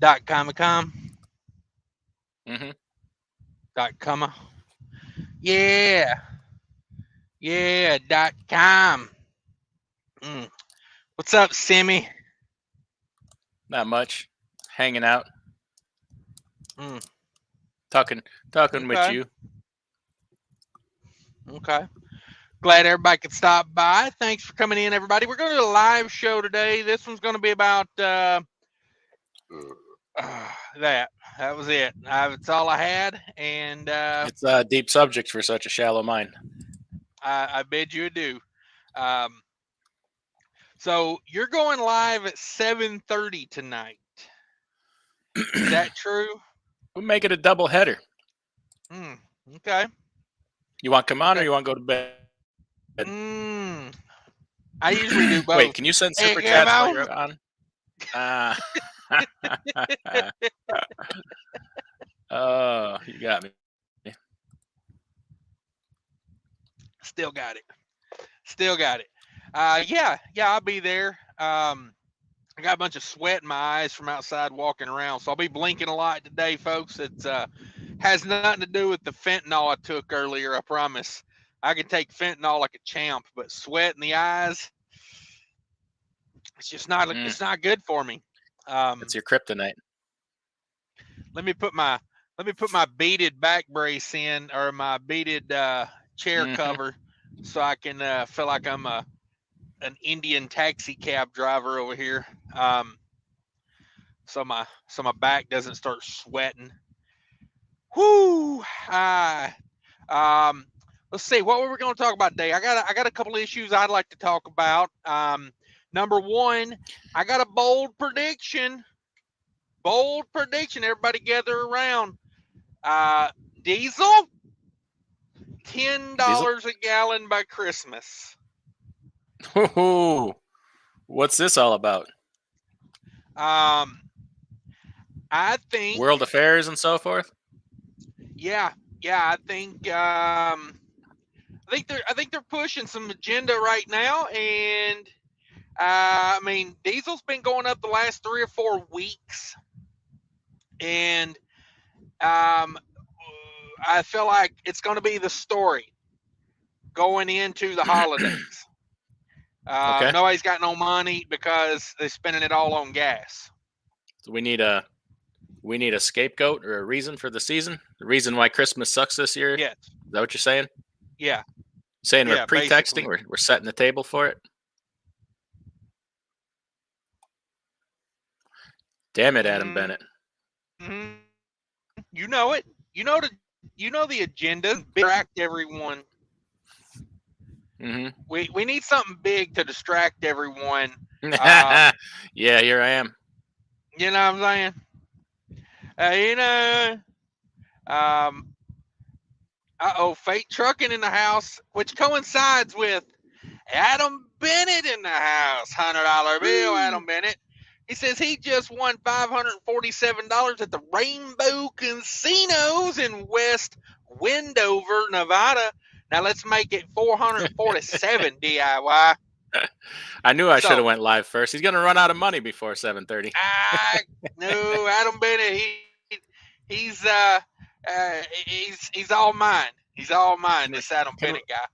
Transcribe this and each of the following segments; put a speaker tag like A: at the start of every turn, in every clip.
A: .com.
B: Mm-hmm.
A: .com. Yeah. Yeah. .com. Mm. What's up, Simmy?
B: Not much. Hanging out,
A: Mm.
B: talking with
A: Okay.
B: you.
A: Okay. Glad everybody could stop by. Thanks for coming in, everybody. We're going to do a live show today. This one's going to be about that. That was it. It's all I had, and
B: It's a deep subject for such a shallow mind.
A: I bid you adieu. Um, so you're going live at 7:30 tonight. Is that true?
B: We'll make it a double header.
A: Okay.
B: You want to come on or
A: Okay.
B: you want to go to bed?
A: I usually do both.
B: Wait, can you send super
A: Hey,
B: chats while you're on? Oh, you got me.
A: Still got it. Still got it. Yeah, I'll be there. I got a bunch of sweat in my eyes from outside walking around, so I'll be blinking a lot today, folks. It's has nothing to do with the fentanyl I took earlier. I promise. I can take fentanyl like a champ, but sweat in the eyes, it's just not. It's not good for me.
B: It's your kryptonite.
A: Let me put my beaded back brace in, or my beaded chair cover, so I can feel like I'm an Indian taxi cab driver over here. So my back doesn't start sweating. Whoo! Let's see, what were we going to talk about today? I got a couple of issues I'd like to talk about. Number one, I got a bold prediction. Bold prediction. Everybody gather around. Diesel, $10 a gallon by Christmas.
B: What's this all about?
A: I think
B: world affairs and so forth.
A: Yeah, I think I think they're pushing some agenda right now, and I mean, diesel's been going up the last 3 or 4 weeks, and I feel like it's going to be the story going into the holidays.
B: Okay.
A: Nobody's got no money because they're spending it all on gas.
B: So we need a scapegoat or a reason for the season. The reason why Christmas sucks this year.
A: Yes.
B: Is that what you're saying?
A: Yeah.
B: Saying we're pretexting. We're setting the table for it. Damn it, Adam Bennett.
A: Mm-hmm. You know it. You know the agenda. Distract everyone.
B: Mm-hmm.
A: We need something big to distract everyone.
B: Yeah, here I am.
A: You know what I'm saying? Fate trucking in the house, which coincides with Adam Bennett in the house. $100 bill, Adam Bennett. He says he just won $547 at the Rainbow Casinos in West Wendover, Nevada. Now let's make it $447 DIY.
B: I knew I should have went live first. He's gonna run out of money before 7:30.
A: No, Adam Bennett. He's all mine. He's all mine. This Adam Bennett guy.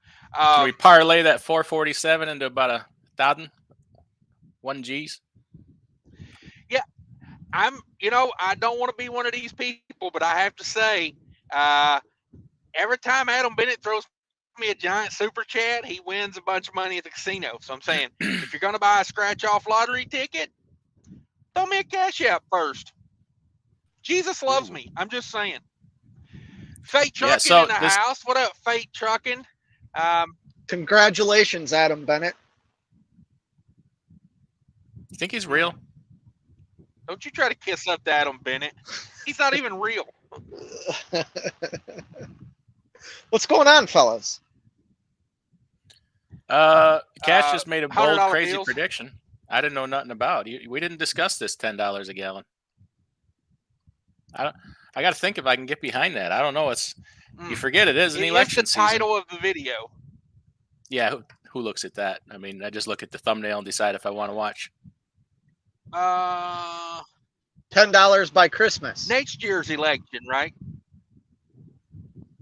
B: Can we parlay that 447 into about 1,000? 1 G's?
A: Yeah, I don't want to be one of these people, but I have to say, every time Adam Bennett throws me a giant super chat, he wins a bunch of money at the casino. So I'm saying, if you're going to buy a scratch-off lottery ticket, throw me a cash out first. Jesus loves me. I'm just saying. Fate Trucking in the house. What up, Fate Trucking?
C: Congratulations, Adam Bennett.
B: You think he's real?
A: Don't you try to kiss up to Adam Bennett. He's not even real.
C: What's going on, fellas?
B: Cash just made a bold, crazy prediction. I didn't know nothing about. We didn't discuss this $10 a gallon. I got to think if I can get behind that. I don't know. You forget it is an election season.
A: It's the title of the video.
B: Yeah, who looks at that? I mean, I just look at the thumbnail and decide if I want to watch.
C: $10 by Christmas.
A: Next year's election, right?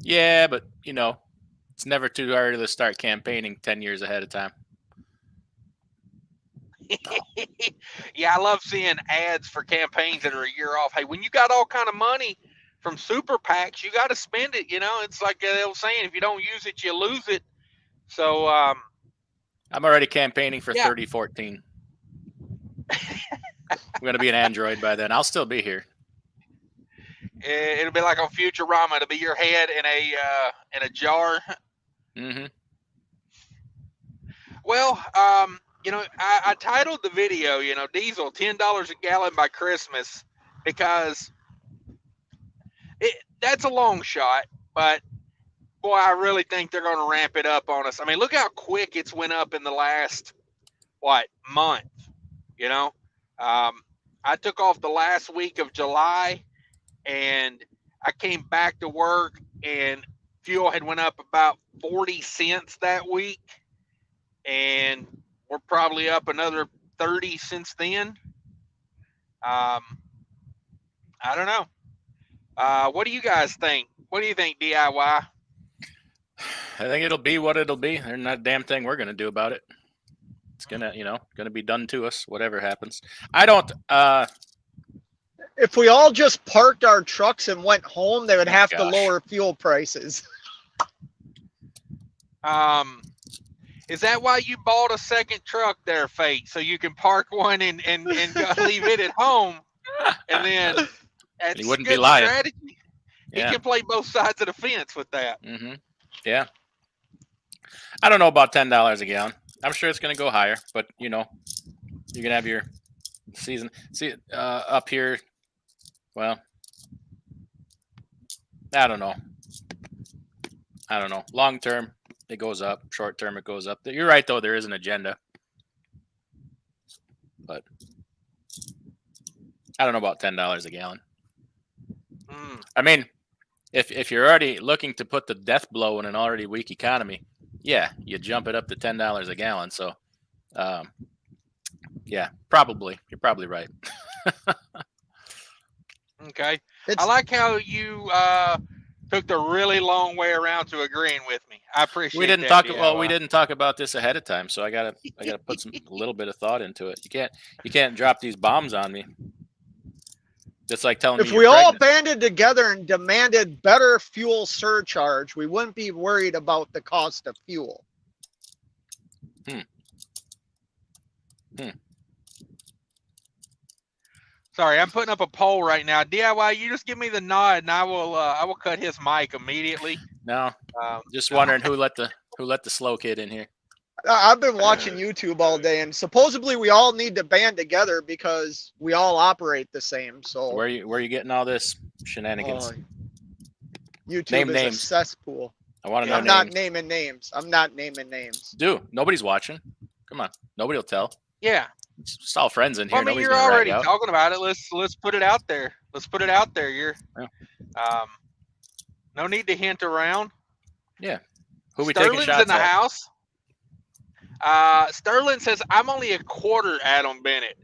B: Yeah, but it's never too early to start campaigning 10 years ahead of time.
A: Yeah, I love seeing ads for campaigns that are a year off. Hey, when you got all kind of money from super PACs, you got to spend it. It's like they were saying, if you don't use it, you lose it. So
B: I'm already campaigning for
A: Yeah.
B: 3014. I'm going to be an android by then. I'll still be here.
A: It'll be like on Futurama. It'll be your head in a jar.
B: Mm-hmm.
A: Well, I titled the video, diesel $10 a gallon by Christmas, because that's a long shot, but boy, I really think they're going to ramp it up on us. I mean, look how quick it's went up in the last month. I took off the last week of July, and I came back to work, and fuel had went up about 40 cents that week, and we're probably up another 30 since then. I don't know. What do you guys think? What do you think, DIY?
B: I think it'll be what it'll be. There's not a damn thing we're going to do about it. It's gonna be done to us, whatever happens. I don't.
C: If we all just parked our trucks and went home, they would have to lower fuel prices.
A: Is that why you bought a second truck there, Fate? So you can park one and leave it at home, and then that's
B: he wouldn't
A: good
B: be lying.
A: Strategy.
B: Yeah.
A: He can play both sides of the fence with that.
B: Mm-hmm. Yeah. I don't know about $10 a gallon. I'm sure it's going to go higher, but you can have your season. See up here. Well, I don't know. Long term, it goes up. Short term, it goes up. You're right, though. There is an agenda, but I don't know about $10 a gallon. I mean, if you're already looking to put the death blow in an already weak economy, yeah, you jump it up to $10 a gallon. So, yeah, probably. You're probably right.
A: Okay. I like how you took the really long way around to agreeing with me. I appreciate
B: we didn't
A: that.
B: talk we didn't talk about this ahead of time, so I gotta put a little bit of thought into it. You can't drop these bombs on me. Just like telling me
C: if we all banded together and demanded better fuel surcharge, we wouldn't be worried about the cost of fuel.
A: Sorry, I'm putting up a poll right now. DIY, you just give me the nod, and I will cut his mic immediately.
B: No, just wondering who let the slow kid in here.
C: I've been watching YouTube all day, and supposedly we all need to band together because we all operate the same. So
B: where you getting all this shenanigans?
C: YouTube
B: Name
C: is
B: names.
C: a cesspool.
B: I want to know
C: I'm
B: names.
C: not naming names. I'm not naming names.
B: Dude, nobody's watching. Come on, nobody will tell.
A: Yeah.
B: It's all friends in here.
A: Well, I mean, you're already talking about it. Let's put it out there. Let's put it out there. No need to hint around.
B: Yeah. Who we
A: Sterling's
B: taking shots
A: in the
B: at?
A: house. Sterling says I'm only a quarter Adam Bennett.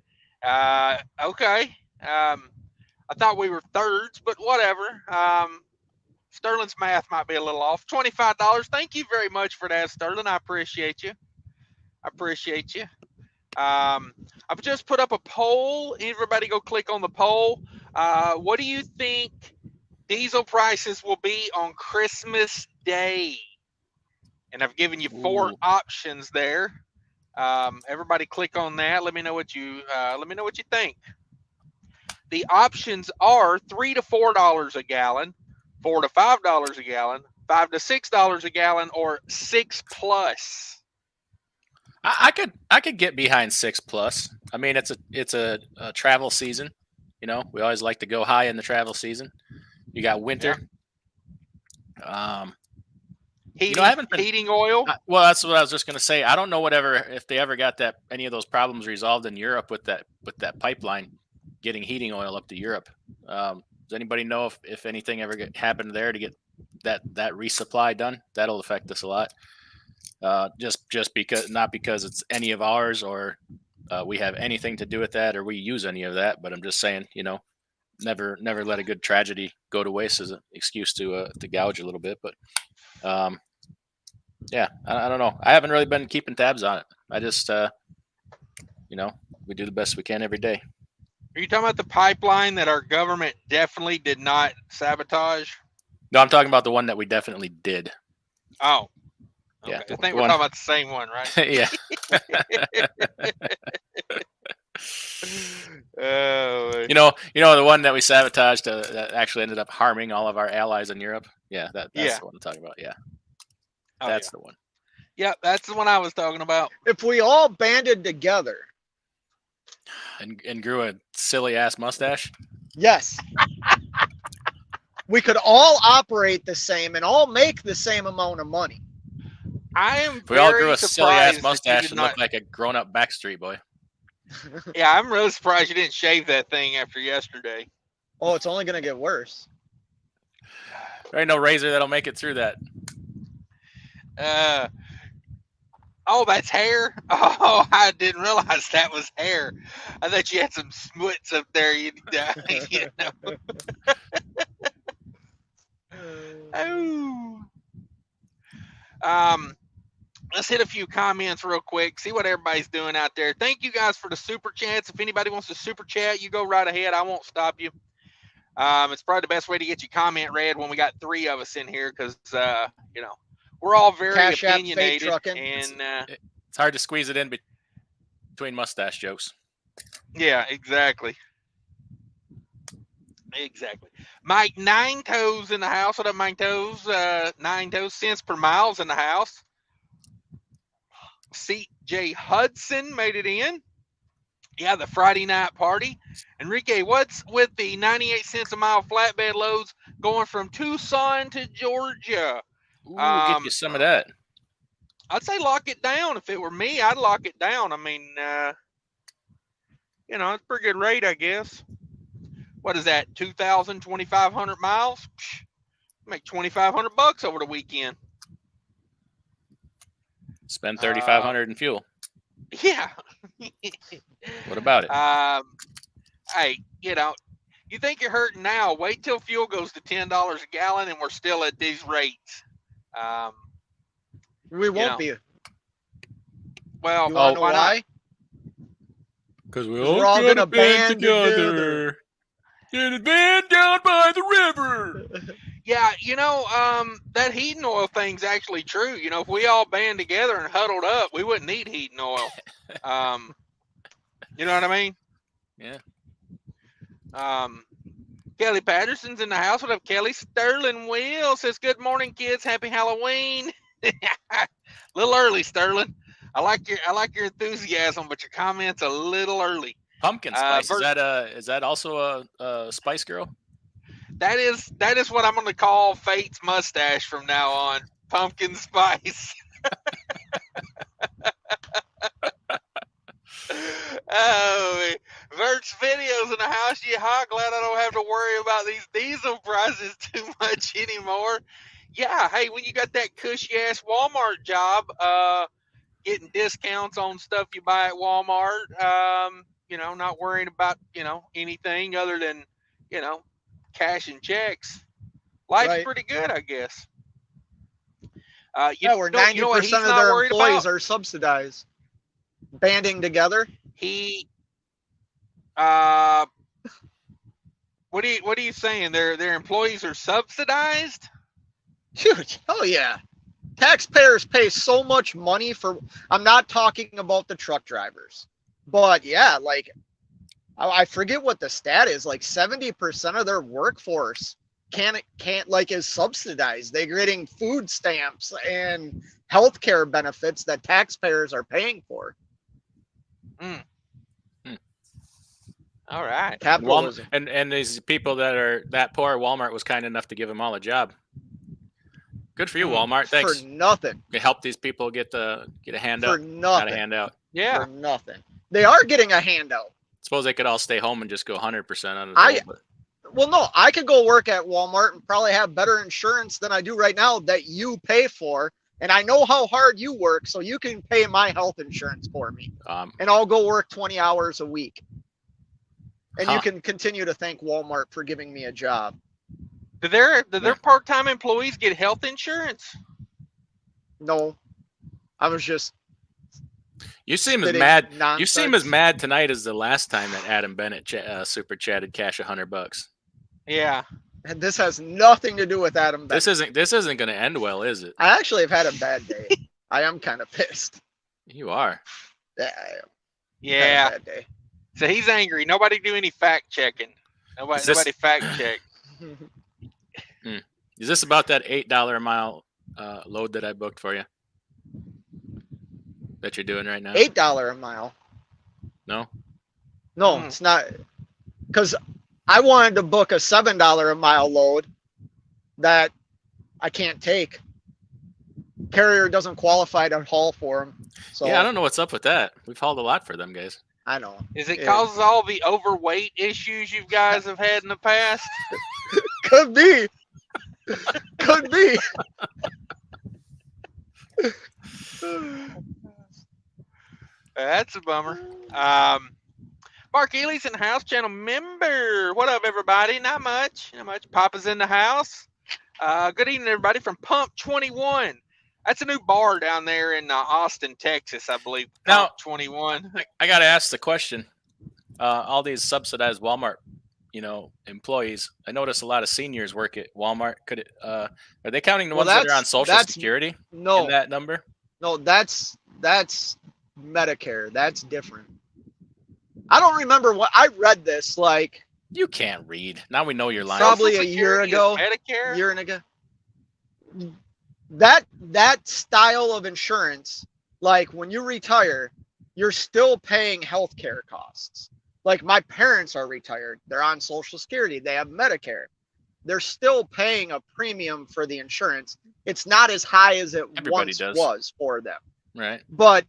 A: Okay. I thought we were thirds, but whatever. Sterling's math might be a little off. $25. Thank you very much for that, Sterling. I appreciate you. I've just put up a poll. Everybody go click on the poll. What do you think diesel prices will be on Christmas Day? And I've given you 4 options there. Everybody click on that. Let me know what you think. The options are $3 to $4 a gallon, $4 to $5 a gallon, $5 to $6 a gallon, or 6+.
B: I could get behind 6+. I mean, it's a travel season. We always like to go high in the travel season. You got winter.
A: Yeah.
B: Heating
A: oil.
B: Well, that's what I was just going to say. I don't know if they ever got any of those problems resolved in Europe with that pipeline getting heating oil up to Europe. Does anybody know if anything ever happened there to get that resupply done? That'll affect us a lot. Just because, not because it's any of ours or we have anything to do with that or we use any of that, but I'm just saying, never let a good tragedy go to waste as an excuse to gouge a little bit. But yeah, I don't know. I haven't really been keeping tabs on it. I just we do the best we can every day.
A: Are you talking about the pipeline that our government definitely did not sabotage?
B: No, I'm talking about the one that we definitely did.
A: Oh, okay.
B: Yeah,
A: I think we're talking about the same one, right?
B: Yeah.
A: Oh,
B: You know the one that we sabotaged that actually ended up harming all of our allies in Europe. Yeah, that's
A: Yeah.
B: the one I'm talking about. Yeah,
A: oh,
B: that's
A: yeah.
B: the one.
A: Yeah, that's the one I was talking about.
C: If we all banded together,
B: And grew a silly ass mustache.
C: yes, we could all operate the same and all make the same amount of money.
A: I am
B: If we all grew
A: very
B: a silly ass
A: surprised that you
B: mustache
A: did
B: and
A: not.
B: looked like a grown up Backstreet Boy.
A: Yeah, I'm really surprised you didn't shave that thing after yesterday.
C: Oh, it's only gonna get worse.
B: There ain't no razor that'll make it through that.
A: Oh, that's hair. Oh, I didn't realize that was hair. I thought you had some smuts up there. You know. Oh. Let's hit a few comments real quick. See what everybody's doing out there. Thank you guys for the super chats. If anybody wants to super chat, you go right ahead. I won't stop you. It's probably the best way to get your comment read when we got 3 of us in here because we're all very
C: Cash app,
A: opinionated,
C: fake trucking.
A: and
B: It's hard to squeeze it in between mustache jokes.
A: yeah, exactly. Exactly. Mike 9 Toes in the house. What up, Mike Toes? 9 Toes cents per miles in the house. CJ Hudson made it in. Yeah, the Friday night party. Enrique, what's with the 98 cents a mile flatbed loads going from Tucson to Georgia?
B: Ooh, get you some of that.
A: I'd say lock it down. If it were me, I'd lock it down. I mean, it's a pretty good rate, I guess. What is that? 2,000, 2,500 miles? Psh, make $2,500 over the weekend.
B: Spend $3,500 in fuel.
A: Yeah.
B: What about it?
A: Hey, you think you're hurting now? Wait till fuel goes to $10 a gallon, and we're still at these rates.
C: We won't be.
A: Well,
C: You wanna know why?
B: Because
C: We're all gonna band together.
B: In a band down by the river.
A: Yeah, that heating oil thing's actually true. If we all band together and huddled up, we wouldn't need heating oil. You know what I mean?
B: Yeah.
A: Kelly Patterson's in the house. What up, Kelly? Sterling Will says, "Good morning, kids. Happy Halloween." Little early, Sterling. I like your enthusiasm, but your comments a little early.
B: Pumpkin spice. Is that also a Spice Girl?
A: That is what I'm going to call Fate's mustache from now on. Pumpkin spice. Oh, Vert's videos in the house. Yeah, glad I don't have to worry about these diesel prices too much anymore. Yeah, hey, when you got that cushy ass Walmart job, getting discounts on stuff you buy at Walmart, not worrying about, anything other than, cash and checks. Life's
C: Right.
A: pretty good, I guess.
C: Where 90% of their employees are subsidized. Banding together.
A: What are you saying? Their employees are subsidized?
C: Dude, hell yeah. Taxpayers pay so much money for, I'm not talking about the truck drivers, but yeah, like, I forget what the stat is, like 70% of their workforce can't is subsidized. They're getting food stamps and healthcare benefits that taxpayers are paying for.
A: All right.
C: Capitalism.
B: And these people that are that poor, Walmart was kind enough to give them all a job. Good for you, Walmart. Thanks.
C: For nothing.
B: To help these people get a handout.
C: For nothing.
B: Not a handout.
A: Yeah.
C: For nothing. They are getting a handout.
B: Suppose they could all stay home and just go 100% on it.
C: Well, no, I could go work at Walmart and probably have better insurance than I do right now that you pay for. And I know how hard you work, so you can pay my health insurance for me. And I'll go work 20 hours a week. And you can continue to thank Walmart for giving me a job.
A: Do their part-time employees get health insurance?
C: No, I was just.
B: You seem as mad.
C: Nonsense.
B: You seem as mad tonight as the last time that Adam Bennett super chatted cash $100.
A: Yeah.
C: And this has nothing to do with Adam Bennett.
B: This isn't going to end well, is it?
C: I actually have had a bad day. I am kind of pissed.
B: You are.
C: Yeah, I am.
A: Yeah.
C: Bad day.
A: So he's angry. Nobody do any fact checking. Nobody fact check.
B: Is this about that $8 a mile load that I booked for you? That you're doing right now?
C: $8 a mile.
B: No,
C: it's not. Because I wanted to book a $7 a mile load that I can't take. Carrier doesn't qualify to haul for them. So
B: yeah, I don't know what's up with that. We've hauled a lot for them guys.
C: I know.
A: Is it causes all the overweight issues you guys have had in the past?
C: Could be. Could be.
A: That's a bummer. Mark Ely's in the house, channel member. What up, everybody? Not much. Papa's in the house. Good evening, everybody, from Pump 21. That's a new bar down there in Austin, Texas, I believe. Pump 21.
B: I got to ask the question. All these subsidized Walmart, employees. I notice a lot of seniors work at Walmart. Are they counting the ones that are on Social Security?
C: No,
B: in that number.
C: No, that's Medicare. That's different. I don't remember what I read this like.
B: You can't read. Now we know you're lying.
C: Probably a year ago.
A: Medicare?
C: Year and ago. That style of insurance, like when you retire, you're still paying healthcare costs. Like my parents are retired. They're on Social Security. They have Medicare. They're still paying a premium for the insurance. It's not as high as it once was for them.
B: Right.
C: But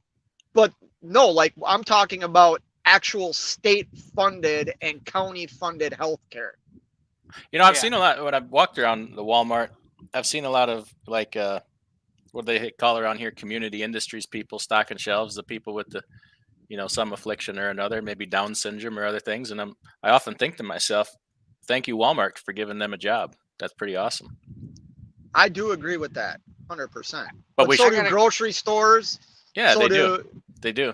C: no, like I'm talking about actual state funded and county funded healthcare.
B: I've seen a lot when I've walked around the Walmart. I've seen a lot of like what they call around here community industries people stocking shelves, the people with the some affliction or another, maybe Down syndrome or other things. And I often think to myself, thank you, Walmart, for giving them a job. That's pretty awesome.
C: I do agree with that 100%.
B: But
C: so do grocery stores.
B: Yeah, so they do.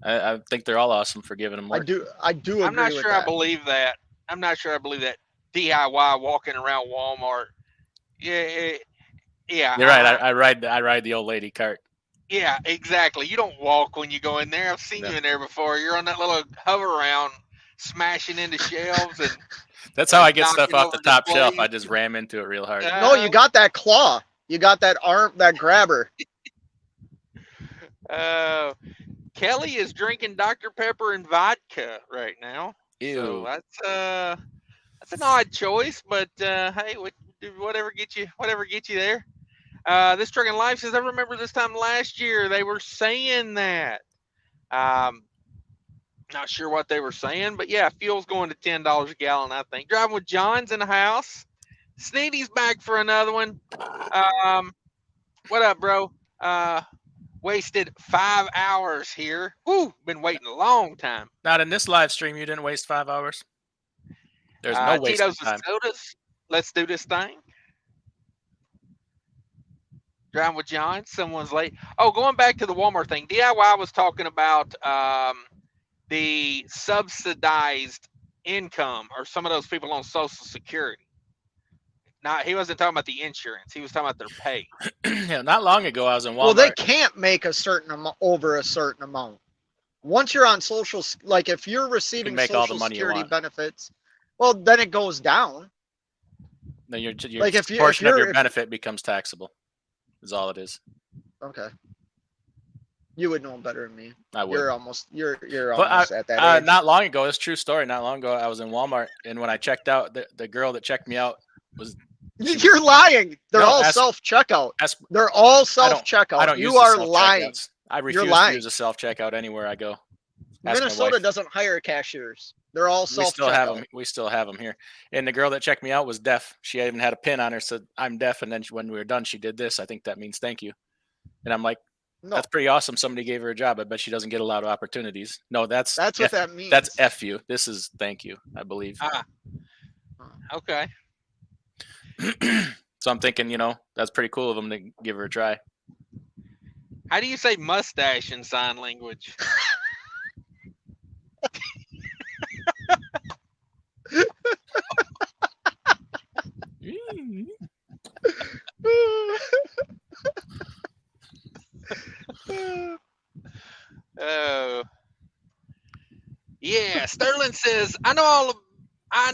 B: I think they're all awesome for giving them work.
C: I do agree.
A: I'm not sure I believe that. DIY walking around Walmart. Yeah.
B: You're right. I ride the old lady cart.
A: Yeah, exactly. You don't walk when you go in there. I've seen you in there before. You're on that little hover around, smashing into shelves and.
B: That's how I get stuff off the top shelf. I just ram into it real hard.
C: No, you got that claw. You got that arm, that grabber.
A: Kelly is drinking Dr. Pepper and vodka right now.
B: Ew.
A: So that's an odd choice, but hey, whatever gets you there. This Trucking Life says, I remember this time last year they were saying that. Not sure what they were saying, but yeah, fuel's going to $10 a gallon, I think. Driving with John's in the house. Sneedy's back for another one. What up, bro? Wasted 5 hours here. Woo, been waiting a long time.
B: Not in this live stream, you didn't waste 5 hours. There's no waste of time.
A: Sodas. Let's do this thing. Driving with John. Someone's late. Oh, going back to the Walmart thing. DIY was talking about the subsidized income or some of those people on Social Security. He wasn't talking about the insurance. He was talking about their pay.
B: Yeah, not long ago I was in Walmart.
C: Well, they can't make a certain amount over a certain amount. Once you're on social, like if you're receiving Social Security benefits, well, then it goes down.
B: No, your
C: like
B: portion of your benefit becomes taxable. Is all it is.
C: Okay. You would know better than me.
B: I would.
C: You're almost at that age.
B: Not long ago, it's a true story. Not long ago, I was in Walmart, and when I checked out, the girl that checked me out was.
C: You're lying. They're all self-checkout. They're all self-checkout.
B: I don't
C: you are lying.
B: I refuse to use a self-checkout anywhere I go.
C: Minnesota doesn't hire cashiers. They're all self-checkout.
B: We still have them here. And the girl that checked me out was deaf. She even had a pin on her, said, I'm deaf. And then when we were done, she did this. I think that means thank you. And I'm like,
C: No,
B: That's pretty awesome. Somebody gave her a job. I bet she doesn't get a lot of opportunities. No, that's
C: what that means.
B: That's F you. This is thank you, I believe.
A: Okay.
B: So I'm thinking, that's pretty cool of them to give her a try.
A: How do you say mustache in sign language? Oh. Yeah, Sterling says, all I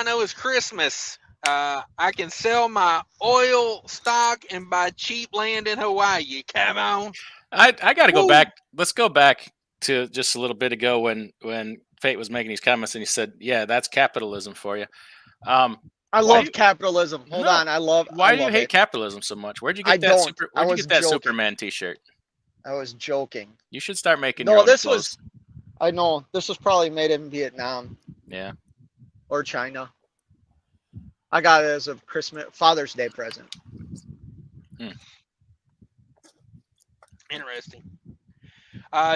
A: know is Christmas. I can sell my oil stock and buy cheap land in Hawaii. Come on.
B: I got to go back. Let's go back to just a little bit ago when Fate was making these comments and he said, "Yeah, that's capitalism for you."
C: I love capitalism. Hold on,
B: Why do you hate capitalism so much? Where'd you get that Superman T-shirt?
C: I was joking.
B: You should start making.
C: No,
B: your own
C: this
B: clothes.
C: I know this was probably made in Vietnam.
B: Yeah.
C: Or China. I got it as a Father's Day present.
A: Interesting.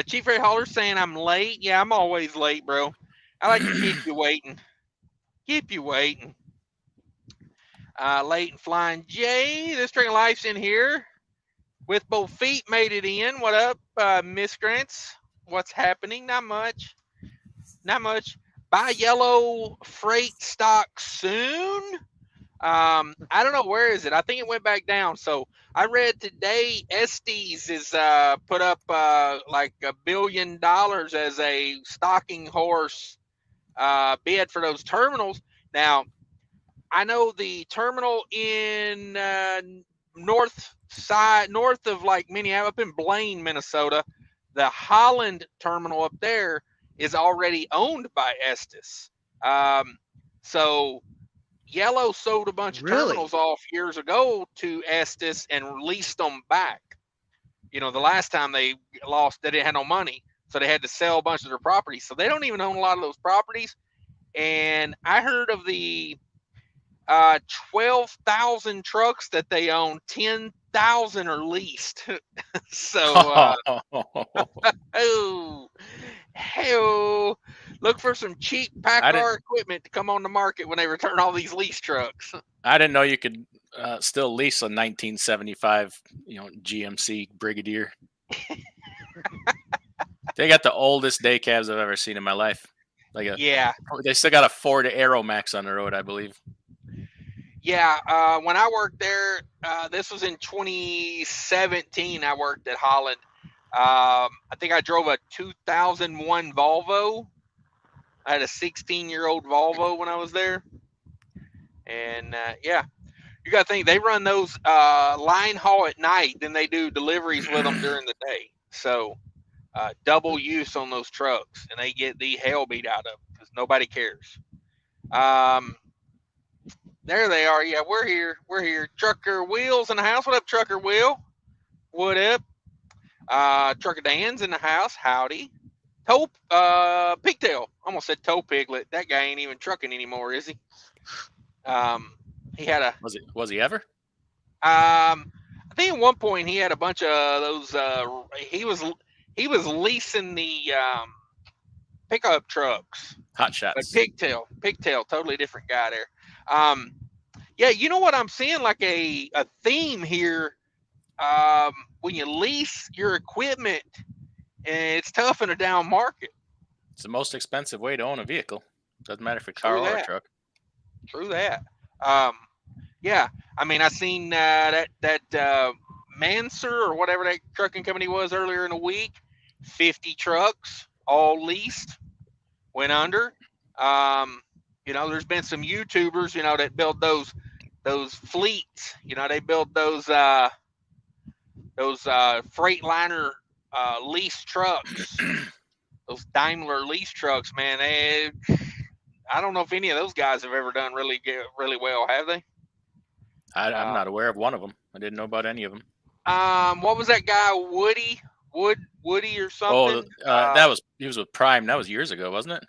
A: Chief Ray Hauler saying I'm late. Yeah, I'm always late, bro. I like to keep you waiting. Keep you waiting. Late and flying Jay. This string of life's in here. With both feet made it in. What up, miscreants? What's happening? Not much. Not much. Buy yellow freight stock soon. I don't know, where is it? I think it went back down. So I read today Estes is put up like $1 billion as a stocking horse bid for those terminals. Now, I know the terminal in north of like Minneapolis, up in Blaine, Minnesota, the Holland terminal up there is already owned by Estes. So Yellow sold a bunch of terminals off years ago to Estes and leased them back. The last time they didn't have no money, so they had to sell a bunch of their properties. So they don't even own a lot of those properties. And I heard of the 12,000 trucks that they own, 10,000 are leased. So, look for some cheap PACCAR equipment to come on the market when they return all these lease trucks.
B: I didn't know you could still lease a 1975, GMC Brigadier. They got the oldest day cabs I've ever seen in my life. They still got a Ford Aeromax on the road, I believe.
A: Yeah, when I worked there, this was in 2017. I worked at Holland. I think I drove a 2001 Volvo. I had a 16-year-old Volvo when I was there. And you got to think they run those line haul at night, then they do deliveries with them during the day. So double use on those trucks, and they get the hell beat out of them because nobody cares. There they are. Yeah, we're here. We're here. Trucker Wheels in the house. What up, Trucker Wheel? What up? Trucker Dan's in the house. Howdy. Pigtail. Almost said Toe Piglet. That guy ain't even trucking anymore, is he? He had a.
B: Was he ever?
A: I think at one point he had a bunch of those. He was leasing the pickup trucks.
B: Hot shots.
A: Pigtail, totally different guy there. Yeah, you know what I'm seeing, like a theme here. When you lease your equipment, it's tough in a down market.
B: It's the most expensive way to own a vehicle. Doesn't matter if it's a car or a truck.
A: True that. Yeah, I mean, I seen that Manser or whatever that trucking company was earlier in the week. 50 trucks, all leased, went under. There's been some YouTubers, that build those fleets. They build those Freightliner lease trucks, those Daimler lease trucks. Man, I don't know if any of those guys have ever done really well, have they?
B: I'm not aware of one of them. I didn't know about any of them.
A: What was that guy, Woody or something?
B: He was with Prime. That was years ago, wasn't it?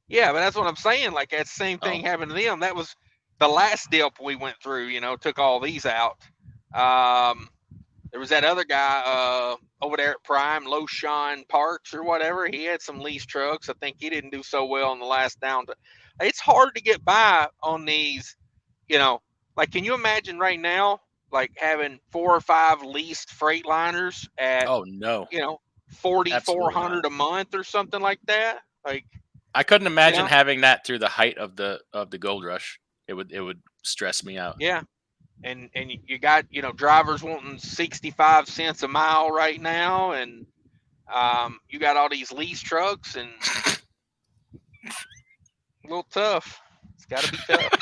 A: Yeah, but that's what I'm saying. Like, that same thing happened to them. That was the last dip we went through, took all these out. there was that other guy over there at Prime, Loshawn Parks or whatever. He had some lease trucks. I think he didn't do so well in the last downturn. It's hard to get by on these, you know. Like, can you imagine right now, like having 4 or 5 leased Freightliners at,
B: Oh no,
A: you know,
B: absolutely not.
A: $4,400 a month or something like that? Like,
B: I couldn't imagine
A: know?
B: having that through the height of the gold rush. It would stress me out.
A: Yeah. And you got, you know, drivers wanting 65 cents a mile right now, and you got all these lease trucks, and a little tough. It's got to be tough.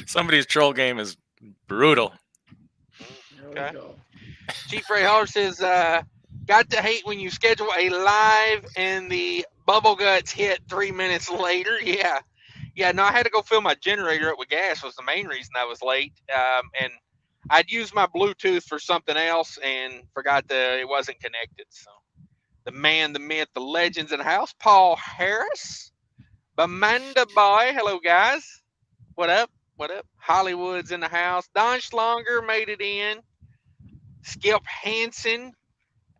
B: Somebody's troll game is brutal.
C: There we go.
A: Chief Ray Holler says, got to hate when you schedule a live and the bubble guts hit 3 minutes later. Yeah. Yeah, no, I had to go fill my generator up with gas was the main reason I was late. And I'd used my Bluetooth for something else and forgot that it wasn't connected. So the man, the myth, the legends in the house, Paul Harris, Amanda Boy. Hello, guys. What up? What up? Hollywood's in the house. Don Schlonger made it in. Skip Hansen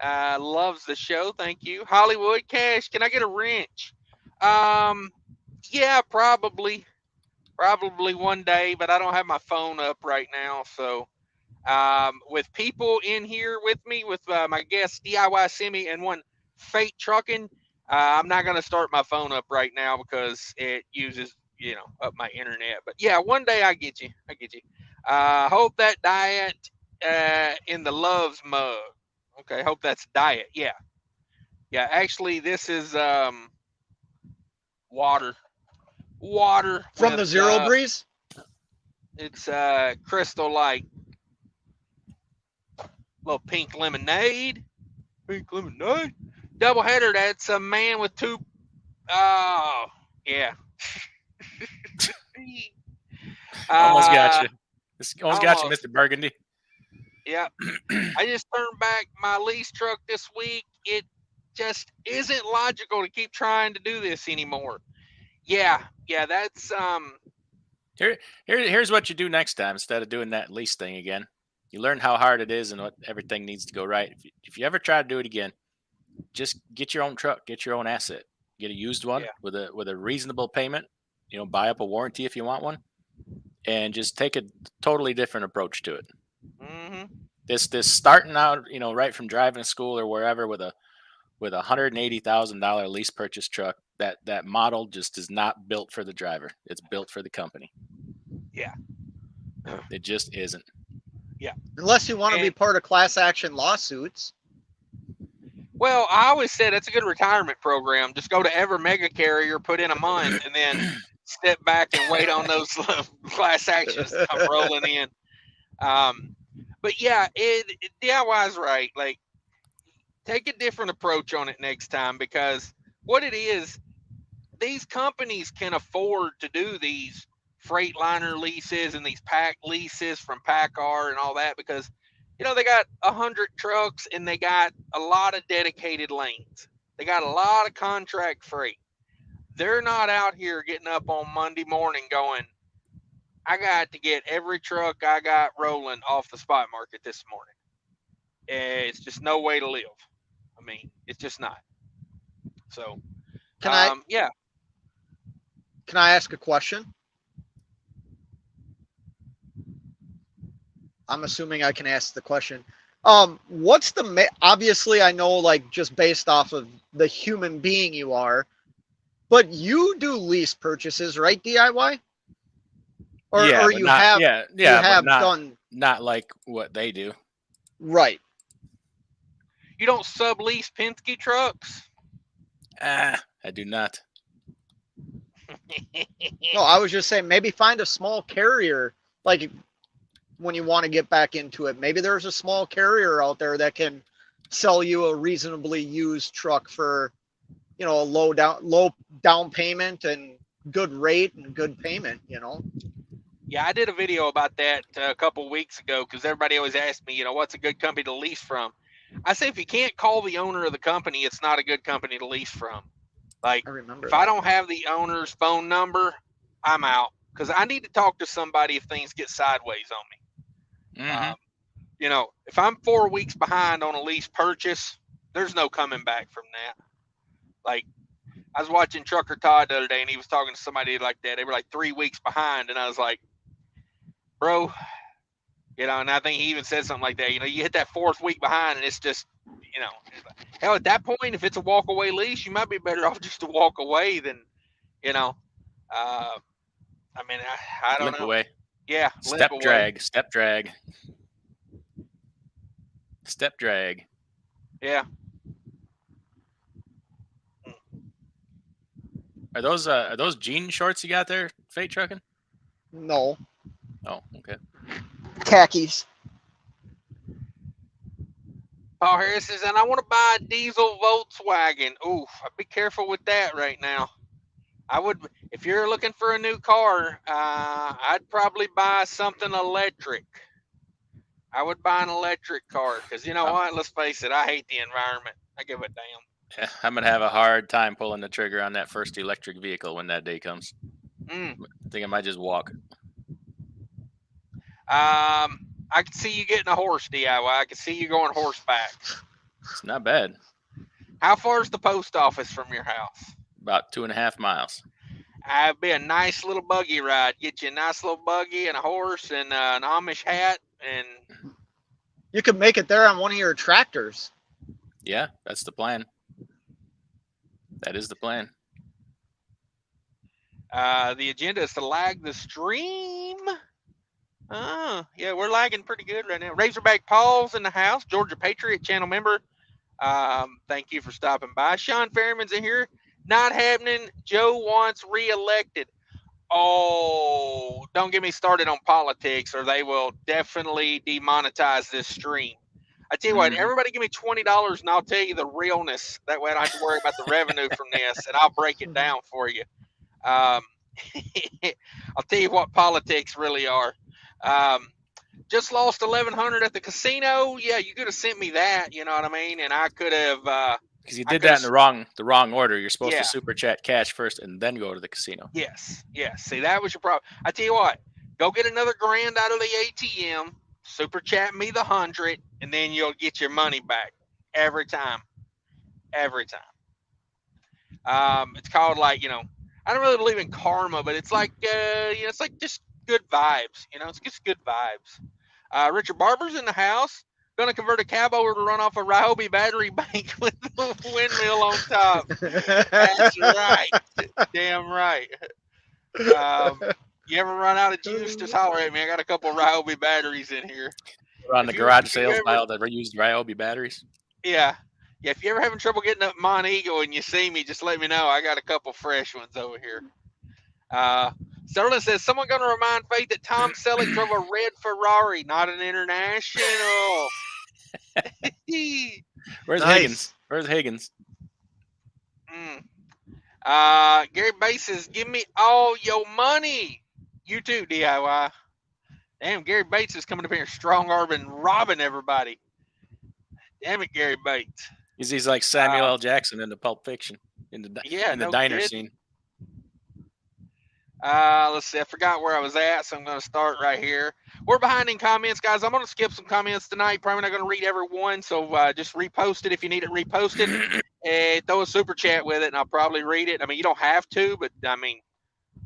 A: loves the show. Thank you. Hollywood Cash, can I get a wrench? Yeah, probably one day, but I don't have my phone up right now. So with people in here with me, with my guest DIY Semi and one Fate Trucking, I'm not going to start my phone up right now because it uses, you know, up my internet. But yeah, one day I get you. Hope that diet in the Loves mug. Okay, hope that's diet. Yeah. Actually, this is water
C: From
A: with,
C: the Zero Breeze.
A: It's Crystal Light, little pink lemonade. Double header. That's a man with 2. Oh yeah.
B: Almost got you. Almost got you, Mr. Burgundy.
A: Yeah. I just turned back my lease truck this week. It just isn't logical to keep trying to do this anymore. Yeah, that's
B: Here's what you do next time instead of doing that lease thing again. You learn how hard it is and what everything needs to go right. If you ever try to do it again, just get your own truck, get your own asset, get a used one with a reasonable payment. You know, buy up a warranty if you want one, and just take a totally different approach to it.
A: Mm-hmm.
B: This starting out, you know, right from driving school or wherever with a $180,000 lease purchase truck, that model just is not built for the driver. It's built for the company.
A: Yeah.
B: It just isn't.
A: Yeah.
C: Unless you want to be part of class action lawsuits.
A: Well, I always said it's a good retirement program. Just go to every mega carrier, put in a month, and then step back and wait on those class actions to come rolling in. But yeah, DIY is right. Like, take a different approach on it next time, because what it is, these companies can afford to do these Freightliner leases and these pack leases from PACCAR and all that, because, you know, they got 100 trucks and they got a lot of dedicated lanes. They got a lot of contract freight. They're not out here getting up on Monday morning going, I got to get every truck I got rolling off the spot market this morning. It's just no way to live. I mean, it's just not. So,
C: Can I ask a question? I'm assuming I can ask the question. What's the obviously I know, like, just based off of the human being you are, but you do lease purchases, right? DIY? Or you have done
B: not like what they do.
C: Right.
A: You don't sublease Penske trucks?
B: I do not.
C: No, I was just saying, maybe find a small carrier, like, when you want to get back into it. Maybe there's a small carrier out there that can sell you a reasonably used truck for, you know, a low down payment and good rate and good payment, you know.
A: Yeah, I did a video about that a couple weeks ago, because everybody always asks me, you know, what's a good company to lease from? I say, if you can't call the owner of the company, it's not a good company to lease from. Like, I don't have the owner's phone number, I'm out, because I need to talk to somebody if things get sideways on me.
B: Mm-hmm.
A: you know, if I'm 4 weeks behind on a lease purchase, there's no coming back from that. Like, I was watching Trucker Todd the other day, and he was talking to somebody like that. They were like 3 weeks behind, and I was like, bro, you know, and I think he even said something like that. You know, you hit that 4th week behind, and it's just, you know, hell, at that point, if it's a walk away lease, you might be better off just to walk away than, you know, I mean, I don't
B: Limp
A: know.
B: away.
A: Yeah,
B: Step
A: limp away.
B: drag. Step drag. Step drag.
A: Yeah.
B: Are those jean shorts you got there, Fate Trucking?
C: No.
B: Oh, okay.
C: Khakis.
A: Paul Harris says, and I want to buy a diesel Volkswagen. Ooh, I'd be careful with that right now. I would, if you're looking for a new car, I'd probably buy something electric. I would buy an electric car because, you know what? Let's face it, I hate the environment. I give a damn.
B: Yeah, I'm gonna have a hard time pulling the trigger on that first electric vehicle when that day comes. I think I might just walk.
A: I could see you getting a horse DIY. I could see you going horseback.
B: It's not bad.
A: How far is the post office from your house?
B: About 2.5 miles.
A: It'd be a nice little buggy ride. Get you a nice little buggy and a horse and an Amish hat, and
C: You could make it there on one of your tractors.
B: Yeah, that's the plan. That is the plan.
A: The agenda is to lag the stream. Oh, yeah, we're lagging pretty good right now. Razorback Paul's in the house. Georgia Patriot channel member. Thank you for stopping by. Sean Ferryman's in here. Not happening. Joe wants reelected. Oh, don't get me started on politics, or they will definitely demonetize this stream. I tell you what, everybody give me $20 and I'll tell you the realness. That way I don't have to worry about the revenue from this, and I'll break it down for you. I'll tell you what politics really are. Just lost 1,100 at the casino. Yeah, you could have sent me that. You know what I mean? And I could have.
B: Because you did that in the wrong order. You're supposed to super chat cash first and then go to the casino.
A: Yes. See, that was your problem. I tell you what, go get another $1,000 out of the ATM. Super chat me the 100, and then you'll get your money back every time. Every time. It's called, like, you know, I don't really believe in karma, but it's like, you know, it's like just good vibes. You know, it's just good vibes. Richard Barber's in the house. Going to convert a cab over to run off a Ryobi battery bank with the windmill on top. That's right. Damn right. You ever run out of juice? Just holler at me. I got a couple of Ryobi batteries in here.
B: We're on the garage sales pile that reused Ryobi batteries.
A: Yeah. If you're ever having trouble getting up Montego and you see me, just let me know. I got a couple fresh ones over here. Sterling says, someone going to remind Faith that Tom Selleck drove a red Ferrari, not an international.
B: Where's Higgins? Where's Higgins?
A: Gary Bates says, give me all your money. You too, DIY. Damn, Gary Bates is coming up here strong arming, robbing everybody. Damn it, Gary Bates.
B: He's like Samuel L. Jackson in the Pulp Fiction, in the diner scene.
A: Let's see. I forgot where I was at, so I'm going to start right here. We're behind in comments, guys. I'm going to skip some comments tonight. Probably not going to read every one, so just repost it if you need it reposted. And throw a super chat with it, and I'll probably read it. I mean, you don't have to, but, I mean,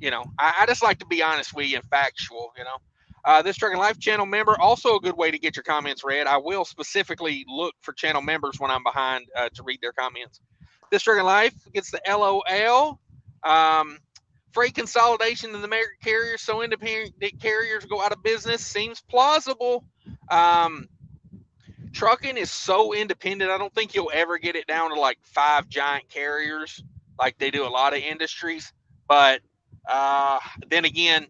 A: you know, I just like to be honest with you and factual, you know. This Trucking Life channel member, also a good way to get your comments read. I will specifically look for channel members when I'm behind to read their comments. This Trucking Life gets the LOL. Freight consolidation in the American carriers, so independent carriers go out of business, seems plausible. Trucking is so independent. I don't think you'll ever get it down to like 5 giant carriers like they do a lot of industries. But then again,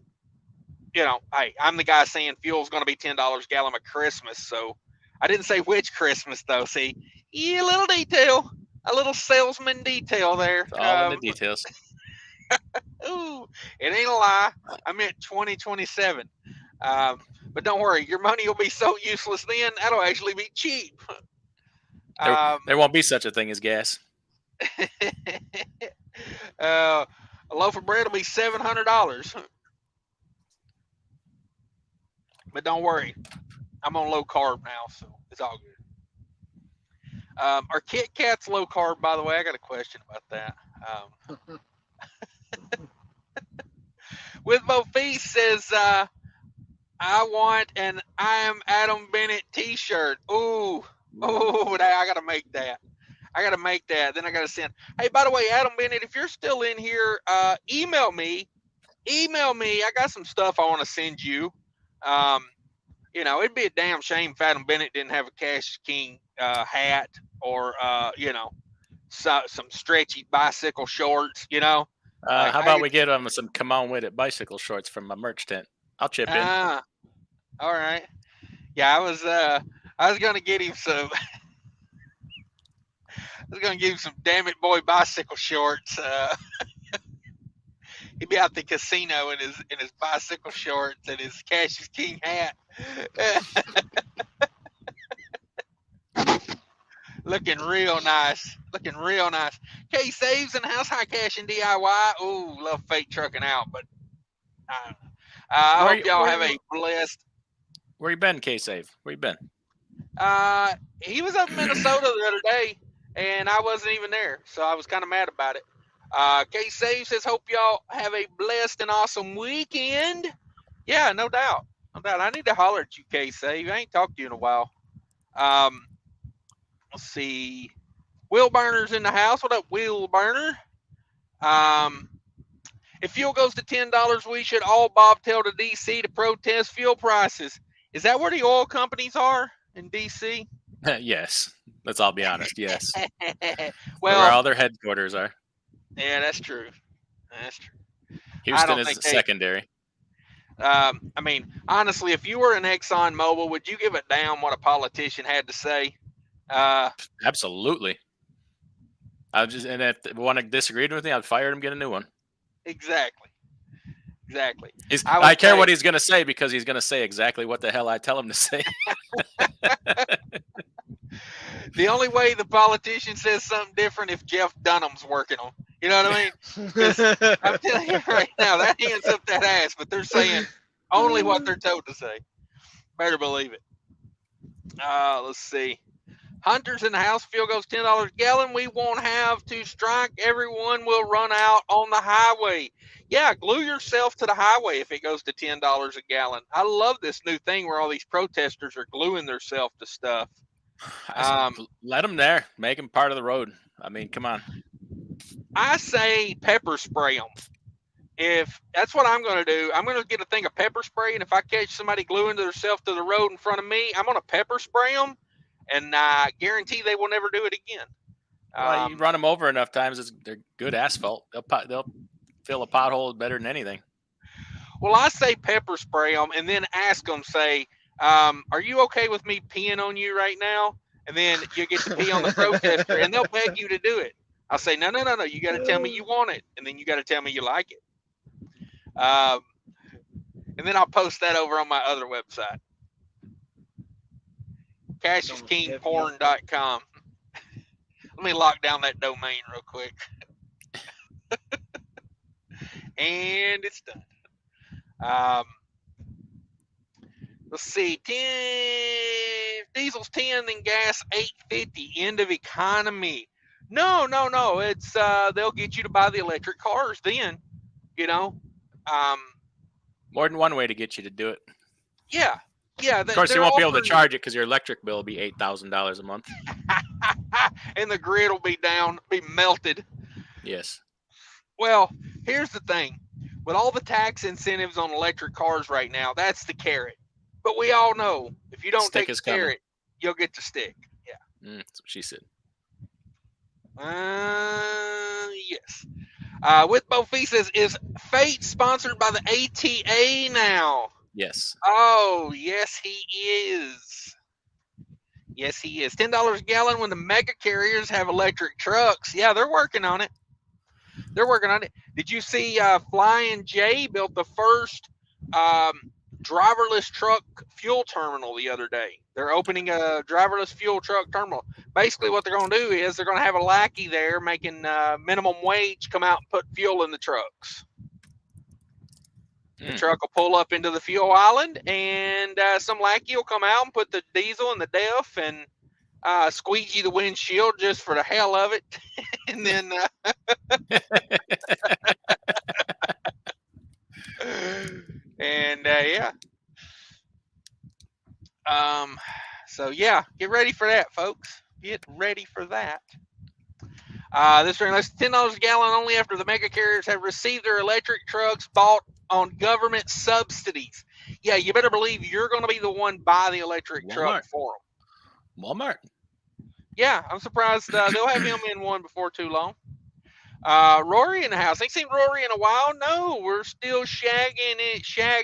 A: you know, I'm the guy saying fuel's going to be $10 a gallon at Christmas. So I didn't say which Christmas, though. See, a little detail, a little salesman detail there.
B: It's all in the details.
A: Ooh, it ain't a lie. I meant 2027. But don't worry, your money will be so useless then, that'll actually be cheap.
B: There won't be such a thing as gas.
A: A loaf of bread will be $700. But don't worry, I'm on low carb now, so it's all good. Are Kit Kats low carb, by the way? I got a question about that. With Bo Feast says, I want an I am Adam Bennett t-shirt. Ooh, I gotta make that. Then I gotta send. Hey, by the way, Adam Bennett, if you're still in here, email me. I got some stuff I want to send you. You know, it'd be a damn shame if Adam Bennett didn't have a Cash King hat or some stretchy bicycle shorts. You know.
B: How about we get some come on with it bicycle shorts from my merch tent? I'll chip in.
A: All right. Yeah, I was gonna get him some. I was gonna give him some dammitboy bicycle shorts. He'd be out the casino in his bicycle shorts and his Cash is King hat. Looking real nice. K Saves and House High Cash and DIY. Ooh, love fake trucking out, but I hope y'all have a blessed.
B: Where you been, K Save? Where you been?
A: He was up in Minnesota the other day, and I wasn't even there, so I was kind of mad about it. K Save says, hope y'all have a blessed and awesome weekend. Yeah, no doubt. I need to holler at you, K Save. I ain't talked to you in a while. Let's see. Wheel Burner's in the house. What up, Wheel Burner? If fuel goes to $10, we should all bobtail to DC to protest fuel prices. Is that where the oil companies are in DC?
B: Yes. Let's all be honest. Yes.
A: Well,
B: where all their headquarters are.
A: Yeah, that's true.
B: Houston is secondary.
A: I mean, honestly, if you were an ExxonMobil, would you give a damn what a politician had to say?
B: Absolutely. And if one disagreed with me, I'd fire him, get a new one. Exactly. I care what he's going to say because he's going to say exactly what the hell I tell him to say.
A: The only way the politician says something different if Jeff Dunham's working on. You know what I mean? I'm telling you right now, that hands up that ass, but they're saying only what they're told to say. Better believe it. Let's see. Hunters in the house, fuel goes $10 a gallon. We won't have to strike. Everyone will run out on the highway. Yeah, glue yourself to the highway if it goes to $10 a gallon. I love this new thing where all these protesters are gluing themselves to stuff.
B: Let them there. Make them part of the road. I mean, come on.
A: I say pepper spray them. If that's what I'm going to do, I'm going to get a thing of pepper spray, and if I catch somebody gluing themselves to the road in front of me, I'm going to pepper spray them, and I guarantee they will never do it again.
B: Well, you run them over enough times, they're good asphalt. They'll fill a pothole better than anything.
A: Well, I say pepper spray them, and then ask them, say, are you okay with me peeing on you right now? And then you get to pee on the protester, and they'll beg you to do it. I'll say, no. You got to tell me you want it, and then you got to tell me you like it. And then I'll post that over on my other website, CashisKingPorn.com. Let me lock down that domain real quick. And it's done. Let's see, 10 diesel's 10, then gas 8.50. End of economy. No. It's they'll get you to buy the electric cars then, you know.
B: More than one way to get you to do it.
A: Yeah.
B: Of course, you won't be able to charge it because your electric bill will be $8,000 a month.
A: And the grid will be melted.
B: Yes.
A: Well, here's the thing. With all the tax incentives on electric cars right now, that's the carrot. But we all know if you don't take the carrot, you'll get the stick. Yeah.
B: That's what she said.
A: Yes. With Bo Fee says, is Fate sponsored by the ATA now?
B: Yes.
A: Oh, yes, he is. $10 a gallon when the mega carriers have electric trucks. Yeah, they're working on it. Did you see Flying J built the first driverless truck fuel terminal the other day? They're opening a driverless fuel truck terminal. Basically what they're going to do is they're going to have a lackey there making minimum wage come out and put fuel in the trucks. The truck will pull up into the fuel island, and some lackey will come out and put the diesel in the def and squeegee the windshield just for the hell of it. And then yeah. So yeah, get ready for that, folks. Get ready for that. This ran less than $10 a gallon only after the mega carriers have received their electric trucks bought on government subsidies. Yeah, you better believe you're going to be the one buy the electric truck for them.
B: Walmart.
A: Yeah, I'm surprised they'll have him in one before too long. Rory in the house. Ain't seen Rory in a while. No, we're still shagged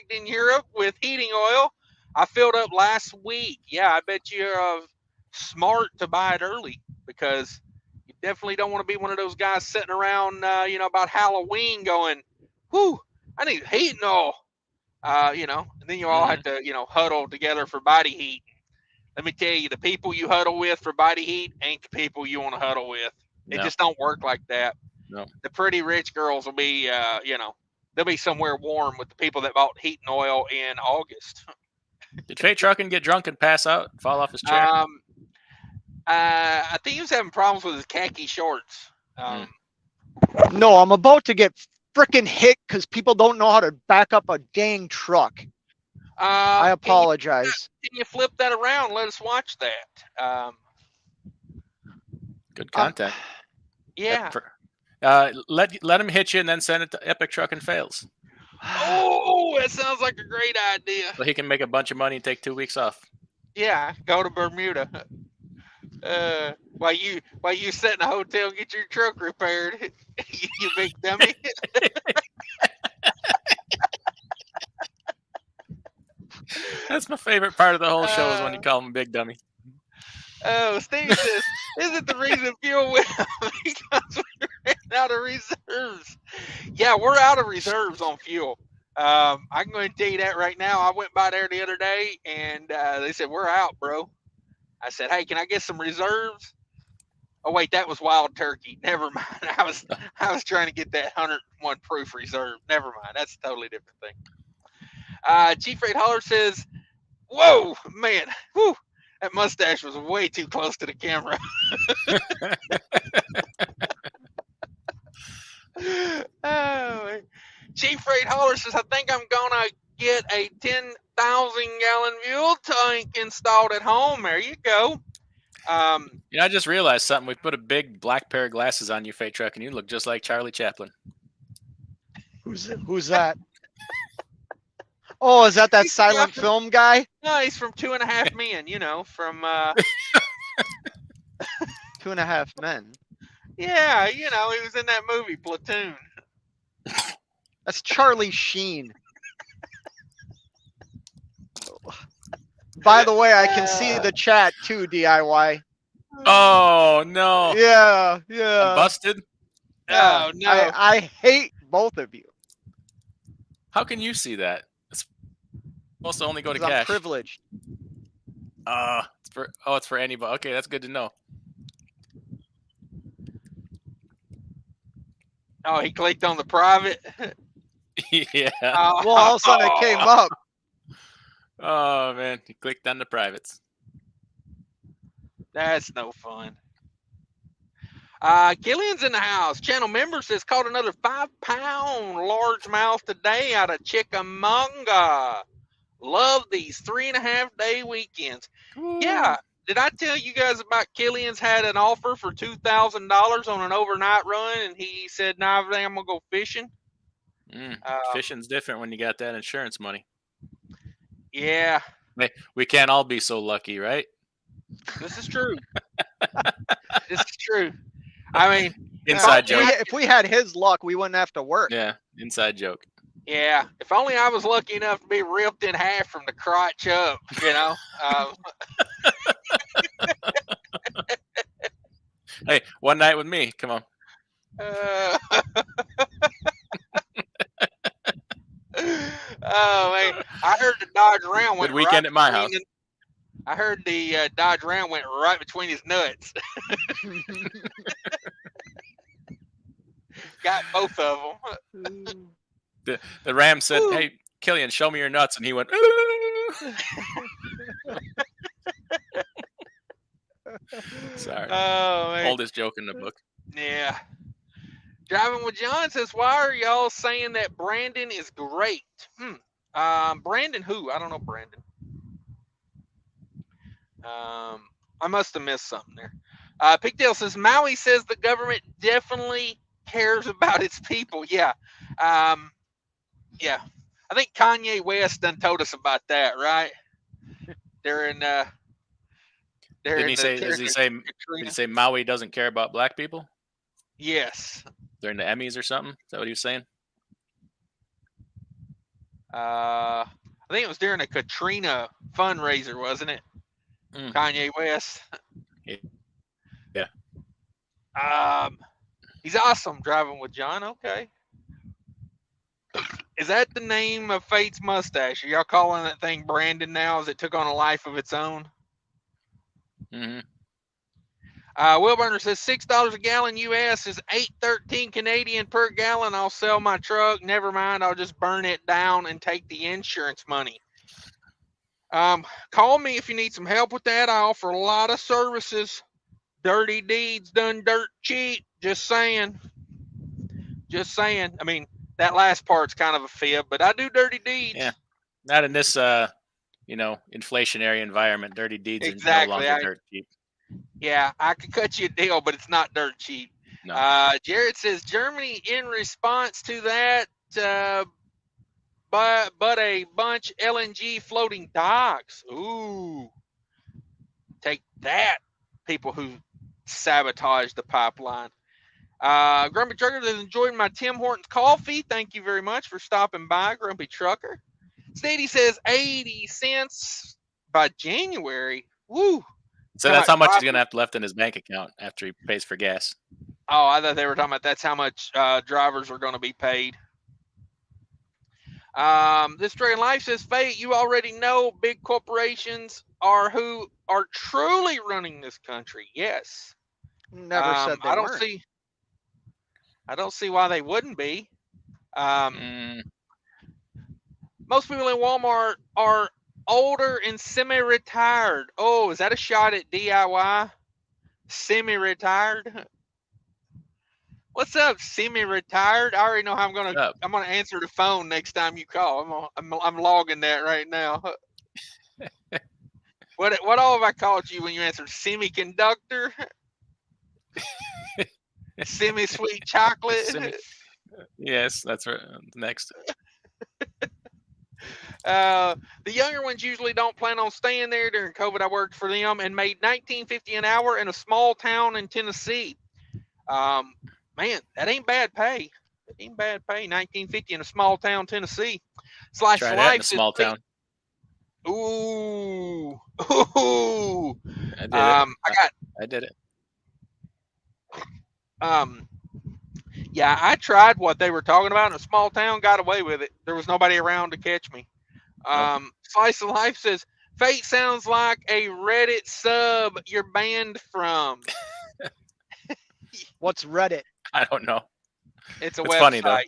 A: in Europe with heating oil. I filled up last week. Yeah, I bet you're smart to buy it early, because you definitely don't want to be one of those guys sitting around, about Halloween going, whew, I need heating oil. And then you all have to, huddle together for body heat. Let me tell you, the people you huddle with for body heat ain't the people you want to huddle with. It just don't work like that.
B: No.
A: The pretty rich girls will be, they'll be somewhere warm with the people that bought heat and oil in August.
B: Did Fate Trucking get drunk and pass out, fall off his chair?
A: I think he was having problems with his khaki shorts.
C: No, I'm about to get freaking hit because people don't know how to back up a dang truck. I apologize.
A: Can you flip that around? Let us watch that.
B: Good content.
A: Yeah.
B: Let him hit you and then send it to Epic Truck and Fails.
A: Oh, that sounds like a great idea.
B: So he can make a bunch of money and take 2 weeks off.
A: Yeah, go to Bermuda. While you sit in a hotel and get your truck repaired, you big dummy.
B: That's my favorite part of the whole show is when you call him a big dummy.
A: Oh, Steve says, isn't the reason fuel went up because we ran out of reserves? Yeah, we're out of reserves on fuel. I'm going to tell you that right now. I went by there the other day, and they said, we're out, bro. I said, hey, can I get some reserves? Oh, wait, that was wild turkey. Never mind. I was trying to get that 101 proof reserve. Never mind. That's a totally different thing. Chief Rate Holler says, whoa, man. Whew. That mustache was way too close to the camera. Oh, Chief Rate Holler says, I think I'm going to get a 10,000-gallon fuel tank installed at home. There you go.
B: I just realized something. We put a big black pair of glasses on your Fate Truck, and you look just like Charlie Chaplin.
C: Who's that? Oh, is that silent film guy?
A: No, he's from 2.5 Men, from...
C: 2.5 Men?
A: Yeah, he was in that movie, Platoon.
C: That's Charlie Sheen. By the way, I can see the chat too, DIY.
B: Oh, no.
C: Yeah.
B: I'm busted?
A: Oh, no.
C: I hate both of you.
B: How can you see that? It's supposed to only go to
C: I'm
B: cash.
C: privileged.
B: It's for anybody. Okay, that's good to know.
A: Oh, he clicked on the private?
B: Yeah.
C: Well, all of a sudden it came up.
B: Oh, man. He clicked on the privates.
A: That's no fun. Gillian's in the house. Channel member says caught another 5-pound largemouth today out of Chickamauga. Love these 3.5-day weekends. Ooh. Yeah. Did I tell you guys about Killian's had an offer for $2,000 on an overnight run, and he said, "Nah, I'm gonna go fishing."
B: Fishing's different when you got that insurance money.
A: Yeah.
B: We can't all be so lucky, right?
A: This is true. This is true. I mean,
B: inside joke.
C: If we had his luck, we wouldn't have to work.
B: Yeah, inside joke.
A: Yeah, if only I was lucky enough to be ripped in half from the crotch up,
B: Hey, one night with me. Come on.
A: Oh, man. I heard the Dodge Ram went
B: Good weekend
A: right
B: at my house.
A: I heard the Dodge Ram went right between his nuts. Got both of them.
B: The Ram said, "Hey, Killian, show me your nuts. And he went, sorry.
A: Oh, man.
B: Oldest joke in the book.
A: Yeah. Driving with John says, why are y'all saying that Brandon is great? Brandon who? I don't know Brandon. I must have missed something there. Pigtail says, Maui says the government definitely cares about its people. Yeah. Yeah. I think Kanye West done told us about that, right? Didn't he
B: say Maui doesn't care about black people?
A: Yes.
B: During the Emmys or something? Is that what he was saying?
A: I think it was during a Katrina fundraiser, wasn't it? Kanye West.
B: Yeah.
A: He's awesome. Driving with John. Okay. Is that the name of Fate's mustache? Are y'all calling that thing Brandon now as it took on a life of its own?
B: Mm-hmm.
A: Will Burner says $6 a gallon US is $8.13 Canadian per gallon. I'll sell my truck. Never mind. I'll just burn it down and take the insurance money. Call me if you need some help with that. I offer a lot of services. Dirty deeds done dirt cheap. Just saying. I mean, that last part's kind of a fib, but I do dirty deeds.
B: Yeah. Not in this, inflationary environment. Dirty deeds
A: exactly.
B: are no longer dirt cheap.
A: Yeah, I could cut you a deal, but it's not dirt cheap.
B: No.
A: Jared says Germany in response to that, but a bunch LNG floating docks. Ooh, take that, people who sabotage the pipeline. Grumpy Trucker has enjoyed my Tim Hortons coffee. Thank you very much for stopping by, Grumpy Trucker. Steady says 80 cents by January. Woo.
B: So that's how much he's going to have left in his bank account after he pays for gas.
A: Oh, I thought they were talking about that's how much drivers are going to be paid. This Dragon Life says, Fate, you already know big corporations are who are truly running this country. Yes.
C: Never said they weren't.
A: I don't see why they wouldn't be. Most people in Walmart are older and semi-retired. Oh, is that a shot at DIY? Semi-retired. What's up, semi-retired? I already know how I'm gonna answer the phone next time you call. I'm logging that right now. What all have I called you when you answered? Semiconductor? Semi-sweet chocolate?
B: Yes, that's right. Next.
A: The younger ones usually don't plan on staying there. During COVID, I worked for them and made $19.50 an hour in a small town in Tennessee. Man, that ain't bad pay. $19.50 in a small town, Tennessee. Slice
B: Try
A: of
B: that
A: life
B: in a small town.
A: Ooh.
B: I did it.
A: Yeah, I tried what they were talking about in a small town, got away with it. There was nobody around to catch me. Slice of Life says, Fate sounds like a Reddit sub you're banned from.
C: What's Reddit?
B: I don't know.
A: It's a
B: website.
A: Funny, though.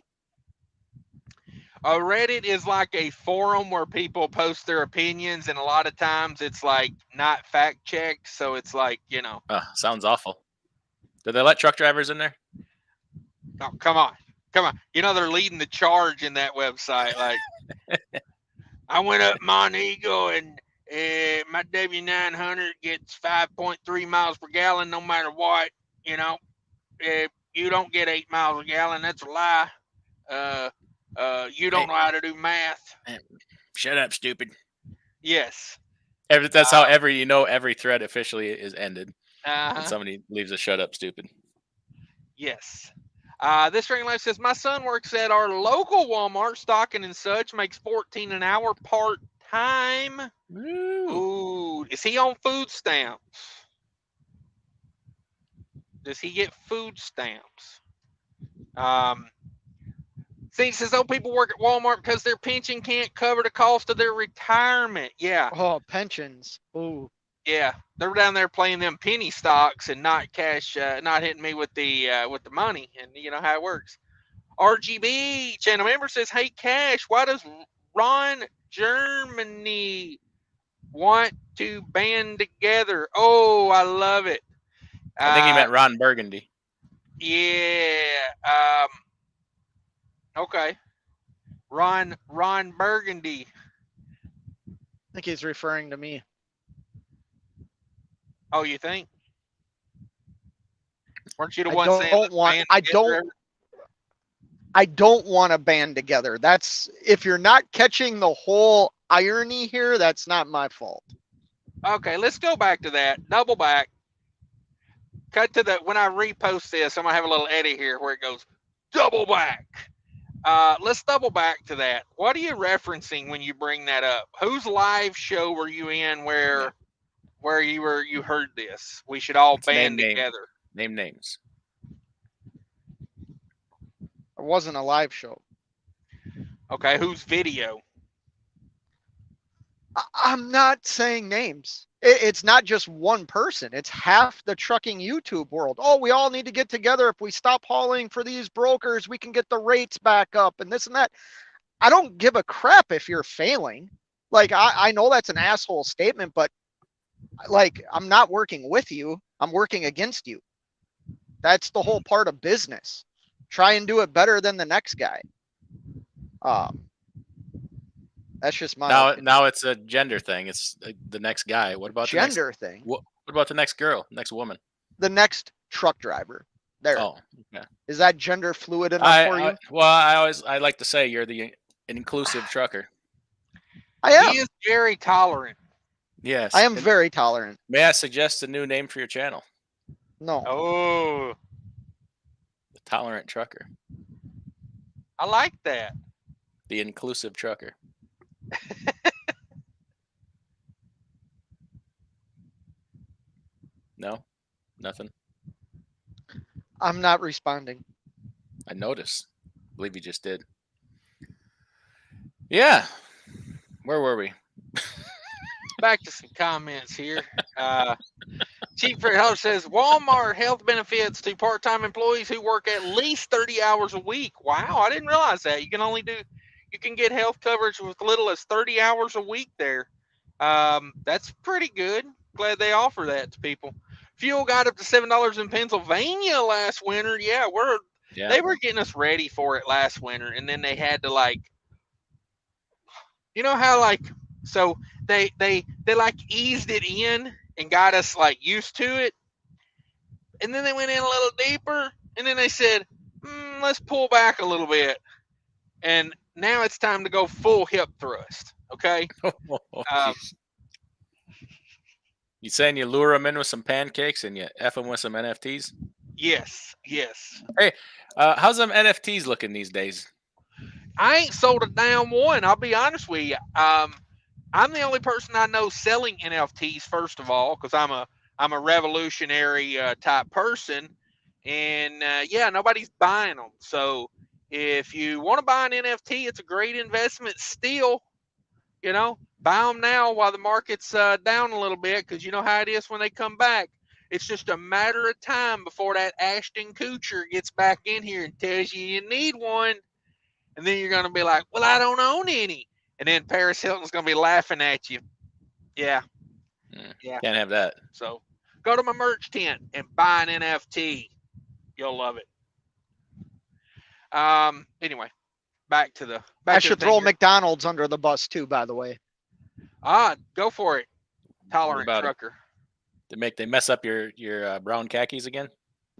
A: A Reddit is like a forum where people post their opinions, and a lot of times it's like not fact checked. So it's like,
B: sounds awful. Did they let truck drivers in there?
A: Oh, come on. They're leading the charge in that website. Like, I went up Montego and my W900 gets 5.3 miles per gallon no matter what. If you don't get 8 miles a gallon, that's a lie. You don't know how to do math.
B: Shut up, stupid.
A: Yes.
B: That's how every thread officially is ended.
A: Uh-huh.
B: And somebody leaves a shut up, stupid.
A: Yes. This String Life says, my son works at our local Walmart, stocking and such, makes $14 an hour part-time. Ooh. Is he on food stamps? Does he get food stamps? See, it says, people work at Walmart because their pension can't cover the cost of their retirement. Yeah.
C: Oh, pensions. Ooh.
A: Yeah, they're down there playing them penny stocks and not cash, not hitting me with the money, and you know how it works. RGB channel member says, "Hey Cash, why does Ron, Germany want to band together. Oh, I love it.
B: I think he meant Ron Burgundy.
A: Yeah. Okay. Ron Burgundy.
C: I think he's referring to me.
A: Oh, you think? Weren't you the
C: I
A: one saying
C: don't want. I don't want to band together. That's, if you're not catching the whole irony here, that's not my fault.
A: Okay, let's go back to that. Double back. Cut to the, when I repost this, I'm gonna have a little edit here where it goes double back. Let's double back to that. What are you referencing when you bring that up? Whose live show were you in where you heard this? We should all band together.
B: Name names.
C: It wasn't a live show.
A: Okay, whose video?
C: I'm not saying names. It's not just one person. It's half the trucking YouTube world. Oh, we all need to get together. If we stop hauling for these brokers, we can get the rates back up and this and that. I don't give a crap if you're failing. Like, I know that's an asshole statement, but like, I'm not working with you. I'm working against you. That's the whole part of business. Try and do it better than the next guy. That's just my opinion.
B: Now it's a gender thing. It's the next guy. What about
C: gender thing?
B: What about the next girl, next woman?
C: The next truck driver. There.
B: Oh, okay.
C: Is that gender fluid enough for you?
B: I like to say you're the inclusive trucker.
C: I am.
A: He is very tolerant.
B: Yes.
C: I am very tolerant.
B: May I suggest a new name for your channel?
C: No.
A: Oh,
B: The Tolerant Trucker.
A: I like that.
B: The Inclusive Trucker. No? Nothing?
C: I'm not responding.
B: I noticed. I believe you just did. Yeah. Where were we?
A: Back to some comments here. Chief Host says Walmart health benefits to part-time employees who work at least 30 hours a week. Wow, I didn't realize that. You can get health coverage with little as 30 hours a week there. That's pretty good. Glad they offer that to people. Fuel got up to $7 in Pennsylvania last winter. Yeah, they were getting us ready for it last winter, and then they had to, like, you know how, like, so they like eased it in and got us like used to it, and then they went in a little deeper, and then they said, let's pull back a little bit, and now it's time to go full hip thrust. Okay.
B: You saying you lure them in with some pancakes and you F them with some NFTs?
A: Yes.
B: Hey, how's them NFTs looking these days?
A: I ain't sold a damn one. I'll be honest with you. I'm the only person I know selling NFTs, first of all, because I'm a revolutionary type person, and nobody's buying them. So if you want to buy an NFT, it's a great investment still. You know, buy them now while the market's down a little bit, because you know how it is when they come back. It's just a matter of time before that Ashton Kutcher gets back in here and tells you need one. And then you're going to be like, well, I don't own any. And then Paris Hilton's going to be laughing at you. Yeah.
B: Can't have that.
A: So go to my merch tent and buy an NFT. You'll love it. Anyway, back to the.
C: I should throw McDonald's under the bus too, by the way.
A: Go for it. Tolerant trucker.
B: They mess up your brown khakis again?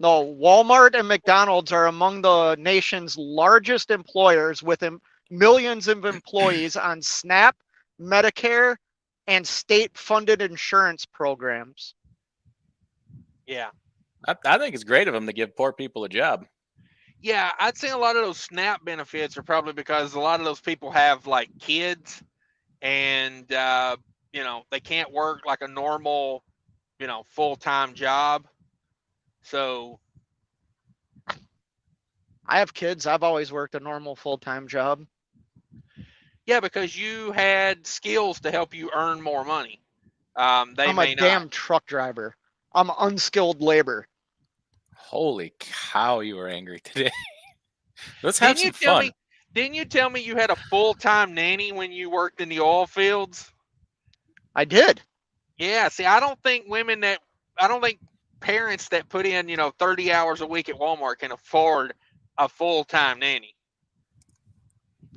C: No, Walmart and McDonald's are among the nation's largest employers with millions of employees on SNAP, Medicare, and state-funded insurance programs.
A: Yeah.
B: I think it's great of them to give poor people a job.
A: Yeah, I'd say a lot of those SNAP benefits are probably because a lot of those people have, like, kids and, they can't work like a normal, full-time job. So
C: I have kids. I've always worked a normal full-time job.
A: Yeah, because you had skills to help you earn more money. I'm a
C: damn truck driver. I'm unskilled labor.
B: Holy cow, you were angry today. Let's have some fun.
A: Didn't you tell me you had a full-time nanny when you worked in the oil fields?
C: I did.
A: Yeah. See, I don't think parents that put in, 30 hours a week at Walmart can afford a full-time nanny.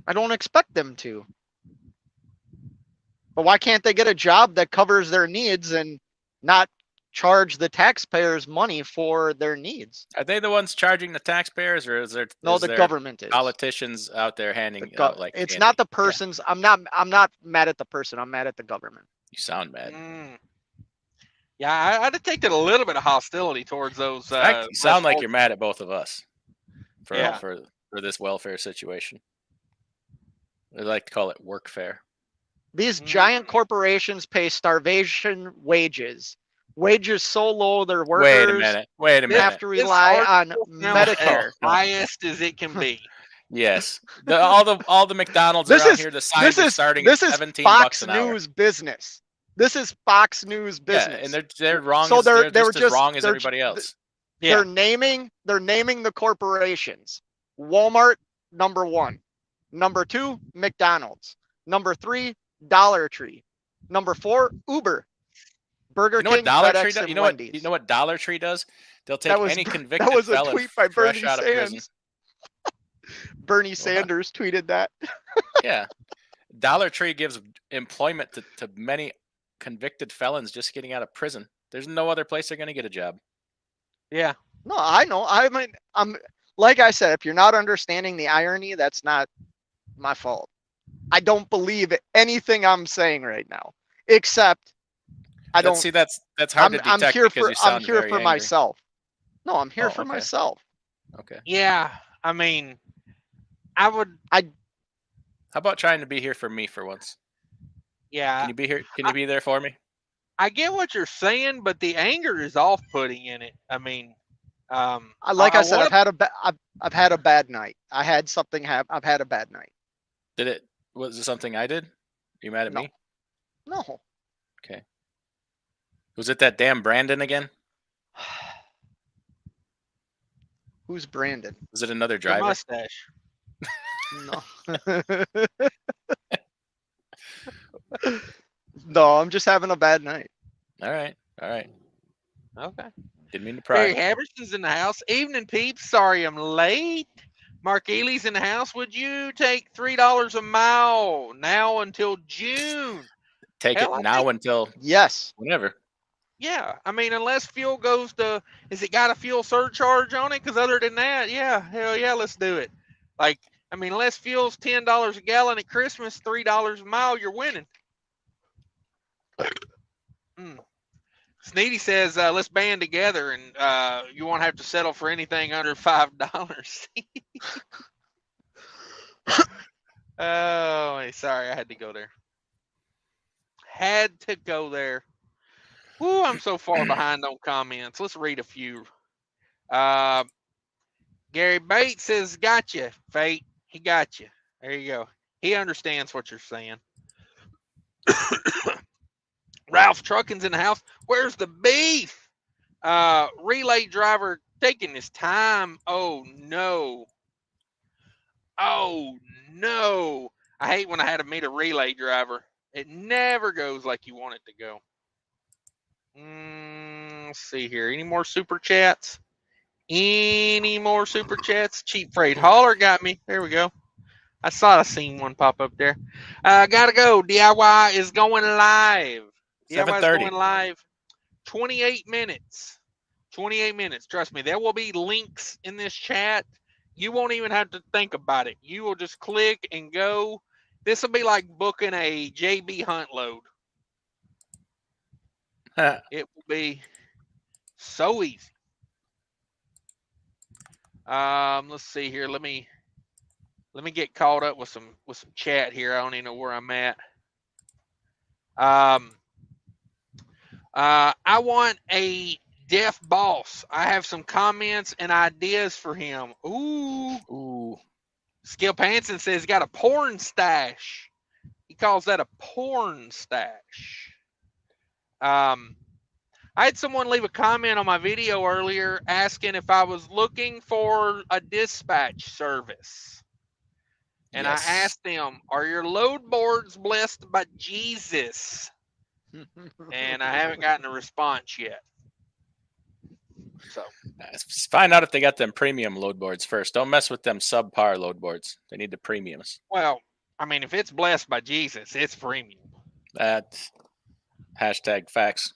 C: I don't expect them to. But why can't they get a job that covers their needs and not charge the taxpayers money for their needs?
B: Are they the ones charging the taxpayers, or is there
C: The government is.
B: politicians out there handing out like
C: it's
B: candy?
C: not the person's. Yeah. I'm not mad at the person. I'm mad at the government.
B: You sound mad.
A: Yeah, I detected a little bit of hostility towards those.
B: You sound like you're mad at both of us for this welfare situation. They like to call it workfare.
C: These giant corporations pay starvation wages. Wages so low their workers
B: Wait a minute.
C: have to rely on Medicare.
A: Highest as it can be.
B: Yes. All the McDonald's around here, the signs are starting at $17
C: Fox
B: an hour.
C: News business. This is Fox News business.
B: Yeah, and they're wrong.
C: So
B: they're
C: just
B: as wrong as everybody else.
C: They're naming the corporations. Walmart, number 1. Number 2, McDonald's. Number 3, Dollar Tree. Number 4, Uber. Burger King, FedEx, and Wendy's.
B: You know what Dollar Tree does? They'll take any convicted
C: that was a
B: felon
C: tweet by
B: fresh
C: Bernie
B: out of prison.
C: Sanders. Bernie Sanders tweeted that.
B: Yeah. Dollar Tree gives employment to many convicted felons just getting out of prison. There's no other place they're going to get a job.
A: Yeah.
C: No, I know. I mean, I'm like I said, if you're not understanding the irony, that's not my fault. I don't believe anything I'm saying right now, except I don't
B: see. That's hard to detect.
C: I'm here for myself. No, I'm here for myself.
B: Okay.
A: Yeah, I mean, How
B: about trying to be here for me for once?
A: Yeah.
B: Can you be here? Can you be there for me?
A: I get what you're saying, but the anger is off-putting in it. I mean,
C: like I said, I've had a bad night. I've had a bad night.
B: Was it something I did? Are you mad at me?
C: No.
B: Okay. Was it that damn Brandon again?
C: Who's Brandon?
B: Was it another driver?
A: Your mustache.
C: No. No, I'm just having a bad night.
B: All right.
A: Okay.
B: Didn't mean to pry.
A: Barry Haberson's in the house. Evening, peeps. Sorry I'm late. Mark Ely's in the house. Would you take $3 a mile now until June?
B: Take it now until
C: yes,
B: whenever.
A: Yeah, I mean, unless fuel goes to, is it got a fuel surcharge on it? Because other than that, yeah, hell yeah, let's do it. Like, I mean, unless fuel's $10 a gallon at Christmas, $3 a mile, you're winning. Sneedy says, let's band together and you won't have to settle for anything under $5. Oh, sorry, I had to go there. Ooh, I'm so far behind on comments. Let's read a few. Gary Bates says, gotcha, Fate. He got you. There you go. He understands what you're saying. Ralph Trucking's in the house. Where's the beef? Relay driver taking his time. Oh, no. I hate when I had to meet a relay driver. It never goes like you want it to go. Let's see here. Any more super chats? Cheap Freight Hauler got me. There we go. I seen one pop up there. Gotta go. DIY is going live.
B: 7:30.
A: 28 minutes. 28 minutes. Trust me, there will be links in this chat. You won't even have to think about it. You will just click and go. This will be like booking a JB Hunt load. It will be so easy. Let's see here. Let me get caught up with some chat here. I don't even know where I'm at. I want a deaf boss. I have some comments and ideas for him. Ooh. Skip Hansen says got a porn stash. He calls that a porn stash. I had someone leave a comment on my video earlier asking if I was looking for a dispatch service. And
B: Yes.
A: I asked them, "Are your load boards blessed by Jesus?" And I haven't gotten a response yet. So
B: Find out if they got them premium load boards first. Don't mess with them subpar load boards. They need the premiums.
A: well, I mean, if it's blessed by Jesus, it's premium.
B: That hashtag facts.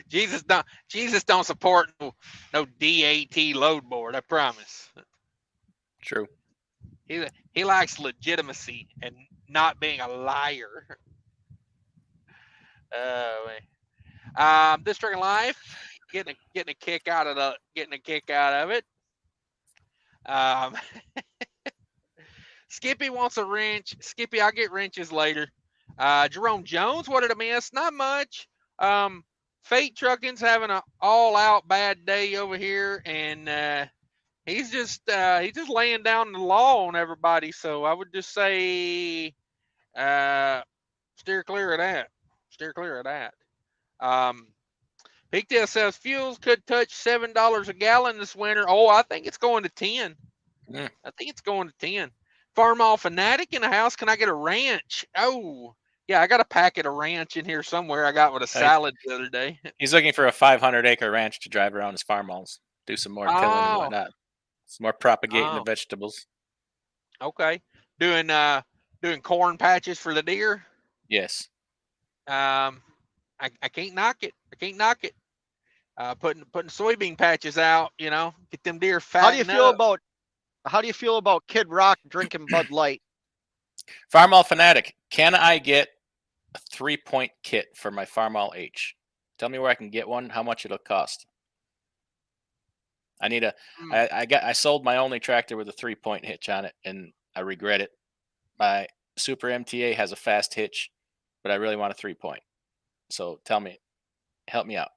A: Jesus don't support no DAT load board. I promise.
B: True.
A: He likes legitimacy and not being a liar. This Trucking Life, getting a kick out of it. Skippy wants a wrench. Skippy, I'll get wrenches later. Jerome Jones, what did I miss? Not much. Fate Trucking's having an all-out bad day over here, and he's just laying down the law on everybody. So I would just say, steer clear of that. Steer clear of that. Pigtail says fuels could touch $7 a gallon this winter. Oh, I think it's going to 10.
B: Yeah.
A: I think it's going to 10. Farm All Fanatic in the house. Can I get a ranch? Oh, yeah, I got a packet of ranch in here somewhere. I got with a salad the other day.
B: He's looking for a 500-acre ranch to drive around his farm halls, do some more tilling and whatnot. Some more propagating the vegetables.
A: Okay, doing corn patches for the deer.
B: Yes.
A: I can't knock it. I can't knock it. Putting soybean patches out. You know, get them deer fat.
C: How do you feel about Kid Rock drinking Bud Light?
B: Farm All Fanatic, can I get a 3-point kit for my Farm All H? Tell me where I can get one, how much it'll cost. I need I sold my only tractor with a 3-point hitch on it, and I regret it. My Super MTA has a fast hitch, but I really want a 3-point. So tell me, help me out.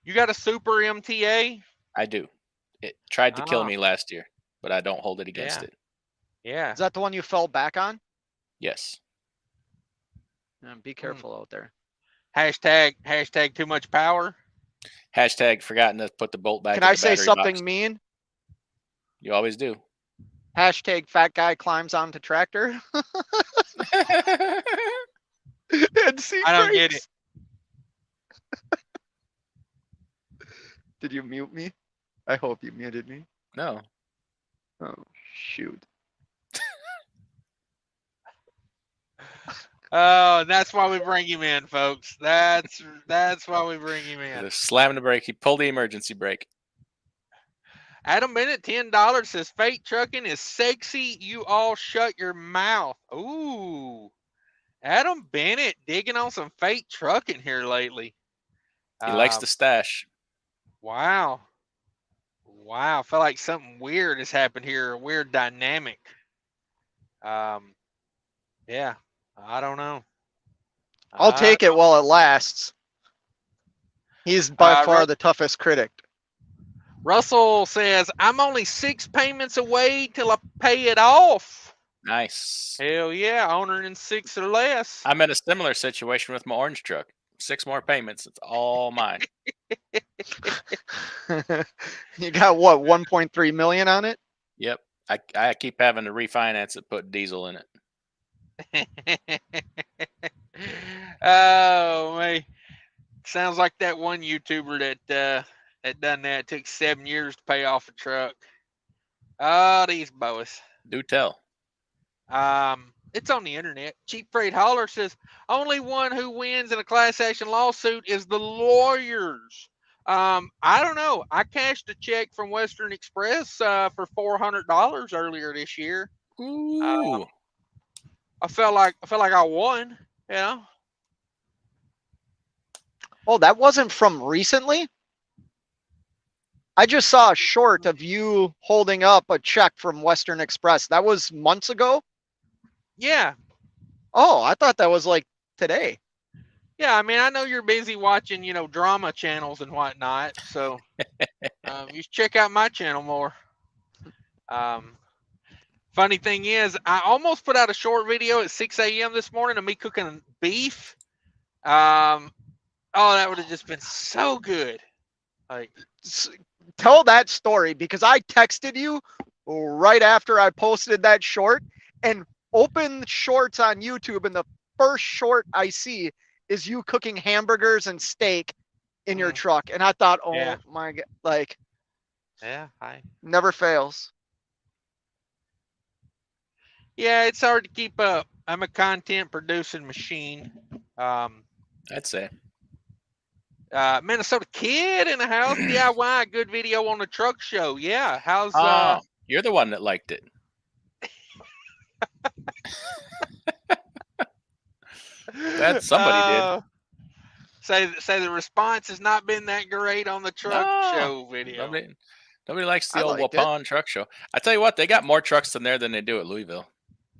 A: You got a Super MTA?
B: I do. It tried to kill me last year, but I don't hold it against it.
A: Yeah.
C: Is that the one you fell back on?
B: Yes.
C: Be careful out there.
A: Hashtag too much power.
B: Hashtag forgotten to put the bolt back.
C: Can
B: in
C: I
B: the
C: say
B: battery
C: something
B: box.
C: mean?
B: You always do.
C: Hashtag fat guy climbs onto tractor.
A: I don't get it.
C: Did you mute me? I hope you muted me.
B: No.
C: Oh, shoot.
A: Oh, that's why we bring him in, folks. That's why we bring him in.
B: Just slamming the brake. He pulled the emergency brake.
A: Adam Bennett, $10 says Fate Trucking is sexy. You all shut your mouth. Ooh. Adam Bennett digging on some Fate Trucking here lately.
B: He likes the stash.
A: Wow. I feel like something weird has happened here, a weird dynamic. Yeah, I don't know.
C: I'll take it while it lasts. He's by far the toughest critic.
A: Russell says, I'm only 6 payments away till I pay it off.
B: Nice.
A: Hell yeah, owner in 6 or less.
B: I'm in a similar situation with my orange truck. 6 more payments. It's all mine.
C: You got what, 1.3 million on it?
B: Yep. I keep having to refinance it, put diesel in it.
A: Oh man. Sounds like that one YouTuber that done that. It took 7 years to pay off a truck. Oh, these boys.
B: Do tell.
A: It's on the internet. Cheap Freight Hauler says only one who wins in a class action lawsuit is the lawyers. I don't know. I cashed a check from Western Express for $400 earlier this year.
B: Ooh.
A: I felt like I won. You know.
C: Oh, that wasn't from recently? I just saw a short of you holding up a check from Western Express. That was months ago?
A: Yeah.
C: Oh, I thought that was like today.
A: Yeah, I mean, I know you're busy watching, drama channels and whatnot. So you should check out my channel more. Funny thing is, I almost put out a short video at 6 a.m. this morning of me cooking beef. Oh, that would have just been so good. Like,
C: Tell that story, because I texted you right after I posted that short, and open shorts on YouTube, and the first short I see is you cooking hamburgers and steak in your truck. And I thought, oh
A: Yeah.
C: my God, like,
A: Yeah,
C: never fails.
A: yeah, it's hard to keep up. I'm a content producing machine.
B: I'd say.
A: Minnesota Kid in the house, DIY, good video on the truck show. Yeah, how's
B: Oh, you're the one that liked it. Glad somebody did.
A: Say the response has not been that great on the truck show video.
B: Nobody likes the
C: I
B: old
C: liked it.
B: Waupun truck show. I tell you what, they got more trucks in there than they do at Louisville,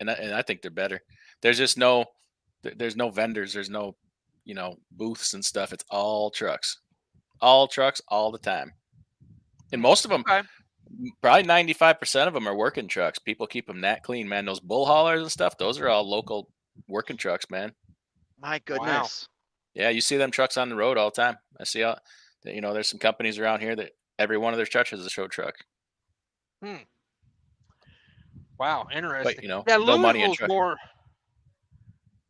B: and I think they're better. There's just there's no vendors, there's no booths and stuff. It's all trucks all the time, and most of them,
A: Okay.
B: probably 95% of them are working trucks. People keep them that clean, man. Those bull haulers and stuff, those are all local working trucks, man.
C: My goodness.
B: Yeah, you see them trucks on the road all the time. I see there's some companies around here that every one of their trucks is a show truck.
A: Wow, interesting.
B: But
A: yeah,
B: no money in truck.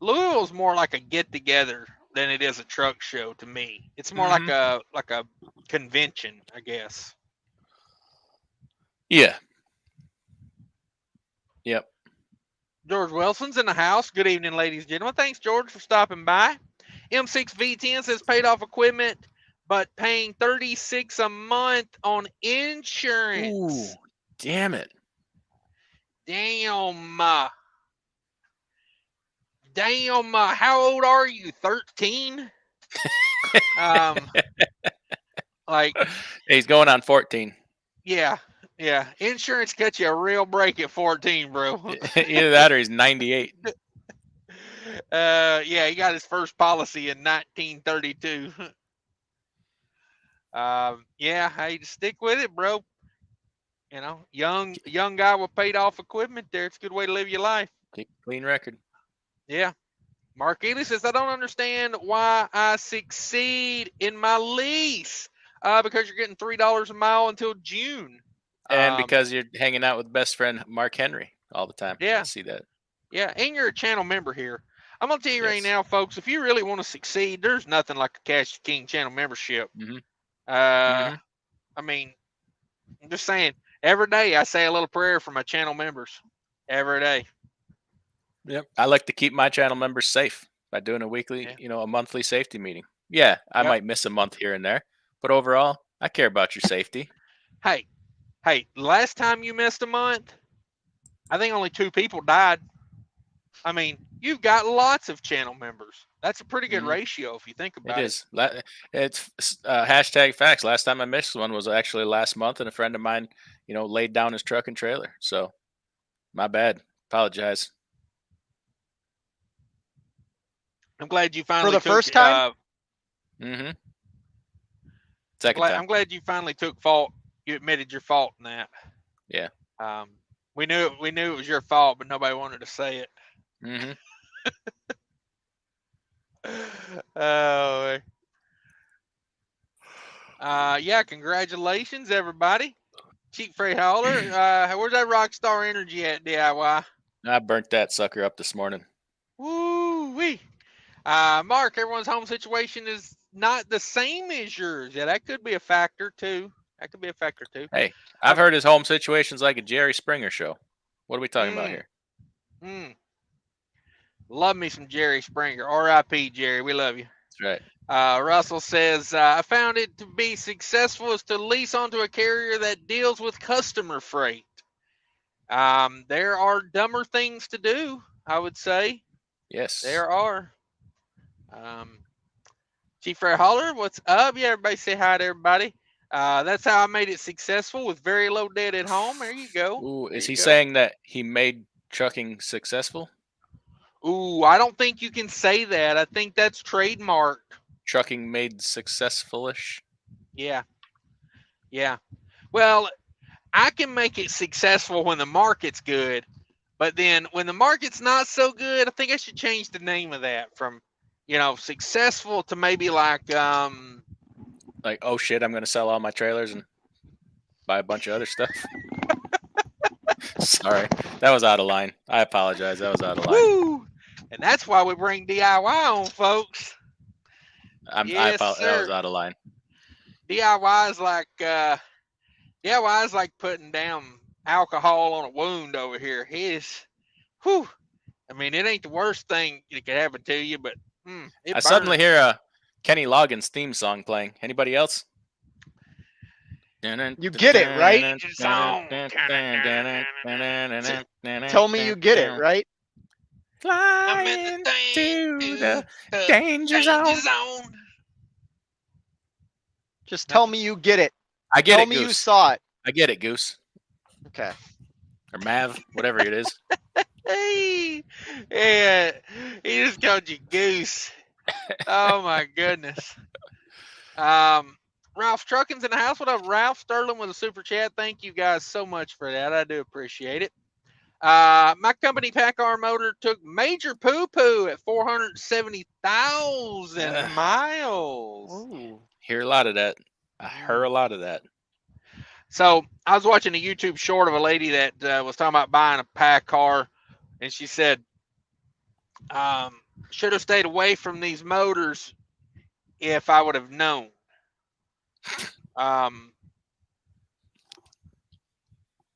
A: Louisville's more like a get together than it is a truck show to me. It's more like a convention, I guess.
B: Yeah. Yep.
A: George Wilson's in the house. Good evening, ladies and gentlemen. Thanks, George, for stopping by. M6V10 says paid off equipment, but paying $36 a month on insurance.
B: Ooh, damn it.
A: Damn. How old are you? 13?
B: He's going on 14.
A: Yeah. Insurance cuts you a real break at 14, bro.
B: Either that or he's 98.
A: Yeah, he got his first policy in 1932. Yeah, hey, stick with it, bro. Young guy with paid off equipment there. It's a good way to live your life.
B: Keep a clean record.
A: Yeah. Mark Ely says, I don't understand why I succeed in my lease. Because you're getting $3 a mile until June.
B: And because you're hanging out with best friend Mark Henry all the time.
A: Yeah.
B: I see that.
A: Yeah, and you're a channel member here. I'm going to tell you right now, folks, if you really want to succeed, there's nothing like a Cash King channel membership. I mean, I'm just saying, every day I say a little prayer for my channel members. Every day.
B: Yep. I like to keep my channel members safe by doing a weekly, a monthly safety meeting. Yeah, I might miss a month here and there, but overall, I care about your safety.
A: Hey, last time you missed a month, I think only 2 people died. I mean, you've got lots of channel members. That's a pretty good ratio if you think about it.
B: It is. It's hashtag facts. Last time I missed one was actually last month, and a friend of mine, laid down his truck and trailer. So, my bad. Apologize.
A: I'm glad you finally
C: for the first time.
B: Second time.
A: I'm glad you finally took fault. You admitted your fault in that.
B: Yeah.
A: We knew it was your fault, but nobody wanted to say it. Oh. Yeah. Congratulations, everybody. Cheap freight hauler. Where's that Rockstar Energy at, DIY?
B: I burnt that sucker up this morning.
A: Woo-wee. Mark, everyone's home situation is not the same as yours. Yeah, that could be a factor too.
B: Hey, I've heard his home situation's like a Jerry Springer show. What are we talking about here?
A: Love me some Jerry Springer. R.I.P. Jerry. We love you.
B: That's right.
A: Russell says, I found it to be successful is to lease onto a carrier that deals with customer freight. There are dumber things to do, I would say.
B: Yes.
A: There are. Chief Freight Hauler, what's up? Yeah, everybody say hi to everybody. That's how I made it successful with very low debt at home. There you go.
B: Ooh, is he saying that he made trucking successful?
A: Ooh, I don't think you can say that. I think that's trademarked.
B: Trucking made successful-ish?
A: Yeah. Well, I can make it successful when the market's good, but then when the market's not so good, I think I should change the name of that from, successful to maybe like,
B: oh shit, I'm going to sell all my trailers and buy a bunch of other stuff. Sorry, that was out of line. I apologize. That was out of line.
A: Woo! And that's why we bring DIY on, folks. Yes,
B: That
A: sir.
B: was out of line.
A: DIY is like putting down alcohol on a wound over here. Whew. I mean, it ain't the worst thing that could happen to you, but
B: I suddenly hear a Kenny Loggins theme song playing. Anybody else?
C: You get it, right? Tell me you get it, right?
B: Flying to the danger zone.
C: Just tell me you get it.
B: I get
C: tell
B: it,
C: me
B: Goose.
C: you saw it.
B: I get it, Goose.
C: Okay.
B: Or Mav, whatever it is.
A: Hey, yeah, he just called you Goose. Oh my goodness. Ralph Trucking's in the house. What up, Ralph? Sterling with a super chat. Thank you guys so much for that. I do appreciate it. My company PACCAR motor took major poo-poo at 470,000 miles.
C: Ooh.
B: Hear a lot of that. I heard a lot of that.
A: So I was watching a YouTube short of a lady that was talking about buying a PACCAR, and she said, should have stayed away from these motors if I would have known.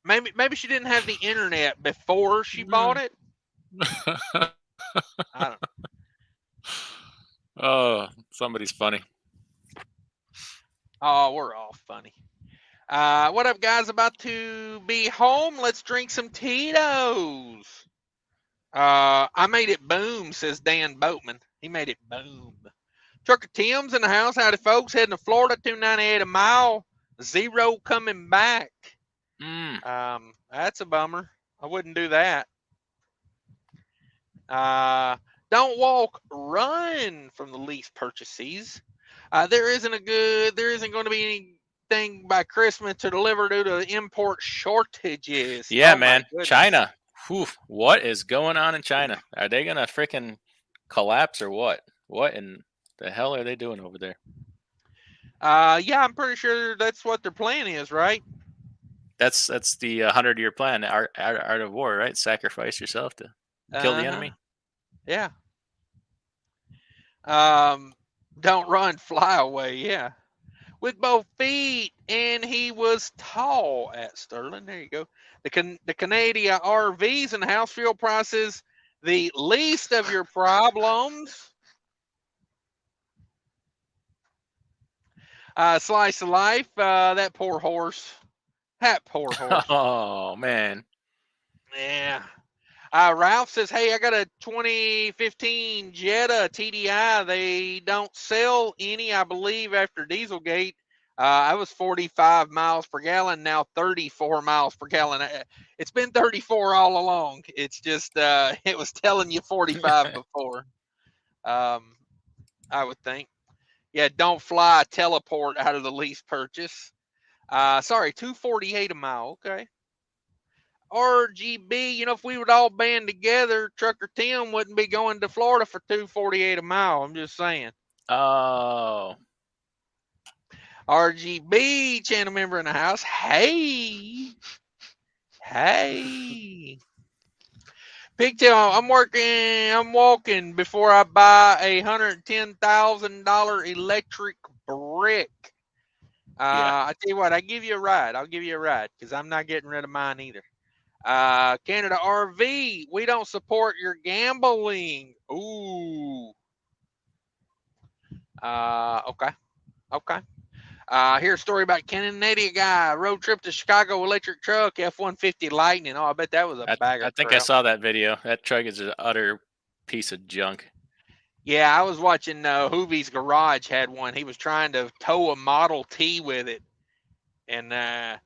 A: Maybe she didn't have the internet before she bought it. I don't know.
B: Oh, somebody's funny.
A: Oh, we're all funny. What up, guys? About to be home. Let's drink some Tito's. I made it boom, says Dan Boatman. He made it boom. Trucker Tim's in the house. Howdy, folks. Heading to Florida, $2.98 a mile. 0 coming back. That's a bummer. I wouldn't do that. Don't walk, run from the lease purchases. There isn't going to be anything by Christmas to deliver due to import shortages.
B: Yeah, man. China. Whew, what is going on in China? Are they going to freaking collapse or what? What in the hell are they doing over there?
C: Yeah, I'm pretty sure that's what their plan is, right?
B: That's the 100-year plan, art of war, right? Sacrifice yourself to kill the enemy.
C: Yeah. Don't run, fly away. Yeah. With both feet, and he was tall at Sterling. There you go. The Canadian RVs and house fuel prices, the least of your problems. Slice of life. That poor horse. That poor horse.
B: Oh, man.
C: Yeah. Ralph says, hey, I got a 2015 Jetta TDI. They don't sell any, I believe, after Dieselgate. I was 45 miles per gallon, now 34 miles per gallon. It's been 34 all along. It's just, it was telling you 45 before, I would think. Yeah, don't fly, teleport out of the lease purchase. Sorry, $2.48 a mile. Okay. RGB, if we would all band together, Trucker Tim wouldn't be going to Florida for $2.48 a mile. I'm just saying.
B: Oh.
C: RGB, channel member in the house. Hey. Pigtail, I'm walking before I buy a $110,000 electric brick. I tell you what, I'll give you a ride because I'm not getting rid of mine either. Canada RV, we don't support your gambling. Ooh. Okay. Here's a story about Canadian guy, road trip to Chicago, electric truck, F-150 Lightning. Oh, I bet that was a bag of
B: I think
C: crap.
B: I saw that video. That truck is an utter piece of junk.
C: Yeah, I was watching Hoovie's Garage had one. He was trying to tow a Model T with it, and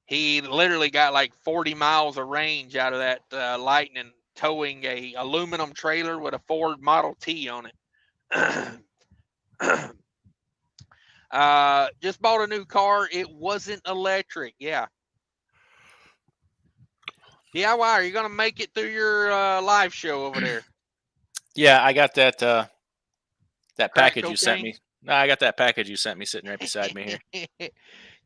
C: he literally got like 40 miles of range out of that Lightning, towing a aluminum trailer with a Ford Model T on it. Just bought a new car. It wasn't electric. Yeah. DIY, are you going to make it through your live show over there?
B: Yeah, I got that that package you sent me. No, I got that package you sent me sitting right beside me here.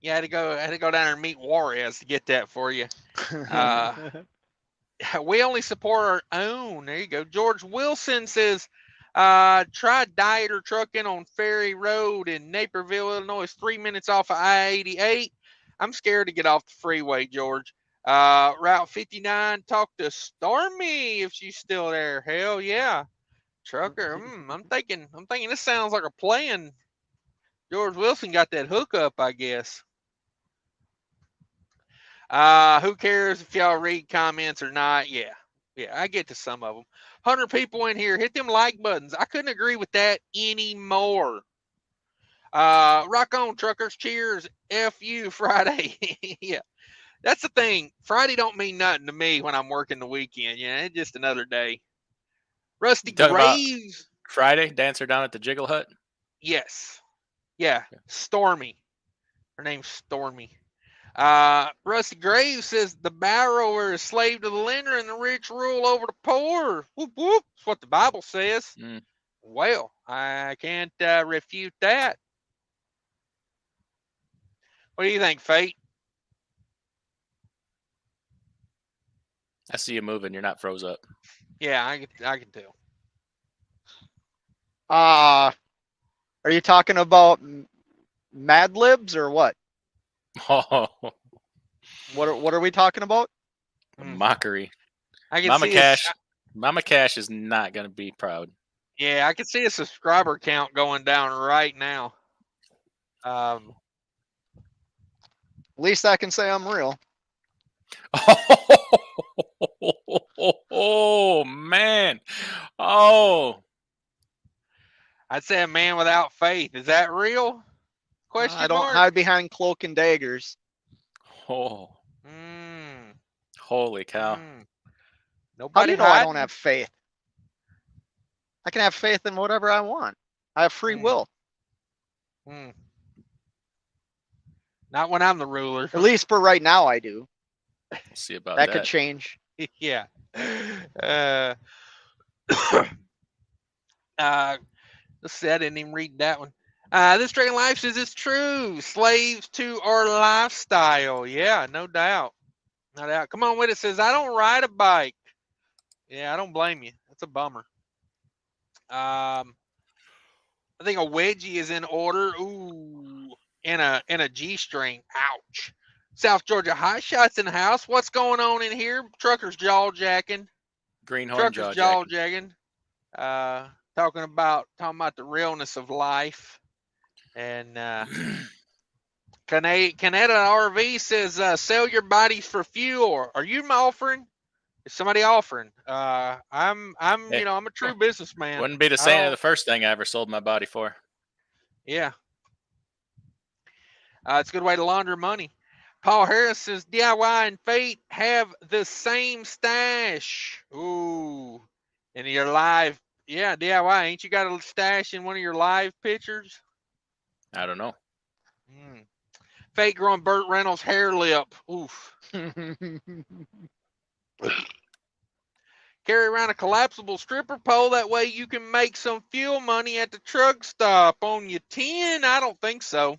A: Yeah, I had to go down there and meet Juarez to get that for you. We only support our own. There you go. George Wilson says, try dieter trucking on Ferry Road in Naperville, Illinois. It's 3 minutes off of I-88. I'm scared to get off the freeway, George. Route 59, talk to Stormy if she's still there. Hell yeah. Trucker, I'm thinking this sounds like a plan. George Wilson got that hookup, I guess. Who cares if y'all read comments or not? Yeah, I get to some of them. 100 people in here. Hit them like buttons. I couldn't agree with that anymore. Rock on, truckers. Cheers. FU Friday. Yeah, that's the thing. Friday don't mean nothing to me when I'm working the weekend. Yeah, it's just another day. Rusty Graves.
B: Friday, dancer down at the Jiggle Hut.
A: Yes. Yeah, Stormy. Her name's Stormy. Rusty Graves says the borrower is slave to the lender and the rich rule over the poor. Whoop, whoop. That's what the Bible says. Well, I can't refute that. What do you think, Fate?
B: I see you moving. You're not froze up.
A: Yeah, I can tell.
C: Are you talking about Mad Libs or what?
B: Oh,
C: What are we talking about?
B: mockery.
A: I can
B: Mama
A: see
B: Cash. Mama Cash is not going to be proud.
A: Yeah, I can see a subscriber count going down right now.
C: At least I can say I'm real.
B: Oh man. Oh.
A: I'd say a man without faith. Is that real? Question
C: I don't
A: mark?
C: hide behind cloak and daggers.
B: Oh.
A: Mm.
B: Holy cow.
C: How do
A: Nobody
C: you know I
A: hiding?
C: don't have faith? I can have faith in whatever I want. I have free will.
A: Not when I'm the ruler.
C: At least for right now, I do.
B: We'll see about
C: That
B: that.
C: could change.
A: Yeah. Let's see, I didn't even read that one. This Dragon Life says it's true. Slaves to our lifestyle. Yeah, no doubt. No doubt. Come on with it. Says I don't ride a bike. Yeah, I don't blame you. That's a bummer. I think a wedgie is in order. Ooh, in a G-string. Ouch. South Georgia High Shots in the house. What's going on in here? Truckers jaw jacking.
B: Greenhorn
A: Truckers
B: jaw
A: jaw jacking. Talking about the realness of life. And Canada RV says sell your bodies for fuel. Are you offering? Is somebody offering? I'm
B: Hey.
A: I'm a true businessman.
B: Wouldn't be the first thing I ever sold my body for.
A: Yeah. It's a good way to launder money. Paul Harris says DIY and Fate have the same stash. Ooh. In your live, yeah, DIY. Ain't you got a stash in one of your live pictures?
B: I don't know.
A: Fate growing Burt Reynolds hair lip. Oof. Carry around a collapsible stripper pole. That way you can make some fuel money at the truck stop on your 10. I don't think so.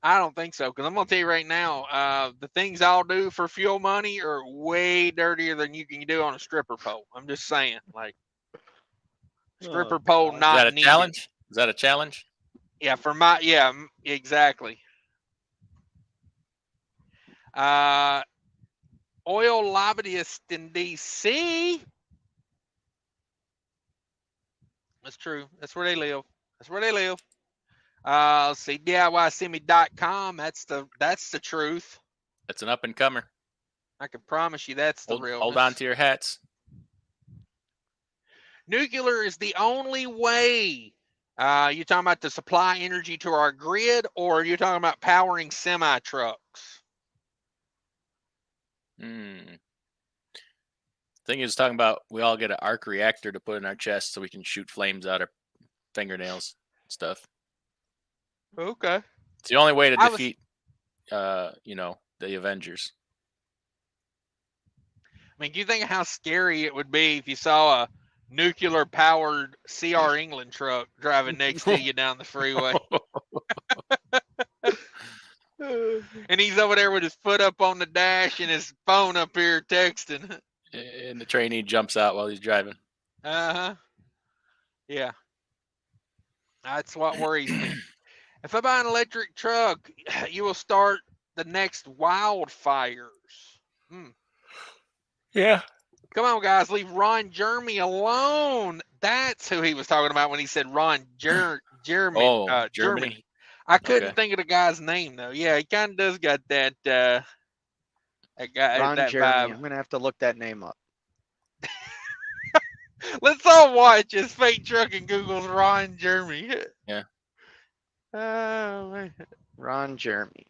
A: Because I'm going to tell you right now, the things I'll do for fuel money are way dirtier than you can do on a stripper pole. I'm just saying, like, stripper pole
C: God.
A: not
B: Is that a
A: needed.
B: challenge? Is that a challenge?
A: Yeah, exactly. Oil lobbyist in DC. That's true. That's where they live. Let's see, DIYsemi.com. That's the truth.
B: That's an up and comer.
A: I can promise you that's the real.
B: Hold on to your hats.
A: Nuclear is the only way. You talking about to supply energy to our grid, or are you talking about powering semi trucks?
B: Thing is talking about we all get an arc reactor to put in our chest so we can shoot flames out our fingernails and stuff.
A: Okay.
B: It's the only way to defeat the Avengers.
A: I mean, do you think how scary it would be if you saw a nuclear powered CR England truck driving next to you down the freeway? And he's over there with his foot up on the dash and his phone up here texting.
B: And the trainee jumps out while he's driving.
A: Uh-huh. Yeah. That's what worries me. If I buy an electric truck, you will start the next wildfires.
B: Yeah.
A: Come on, guys, leave Ron Jeremy alone. That's who he was talking about when he said Ron Jeremy.
B: Oh, Germany.
A: I couldn't think of the guy's name though. Yeah, he kind of does got that that guy
C: Ron
A: that
C: Jeremy.
A: vibe.
C: I'm gonna have to look that name up.
A: Let's all watch as Fake Trucking Google's Ron Jeremy.
B: Yeah.
A: Oh, man.
C: Ron Jeremy.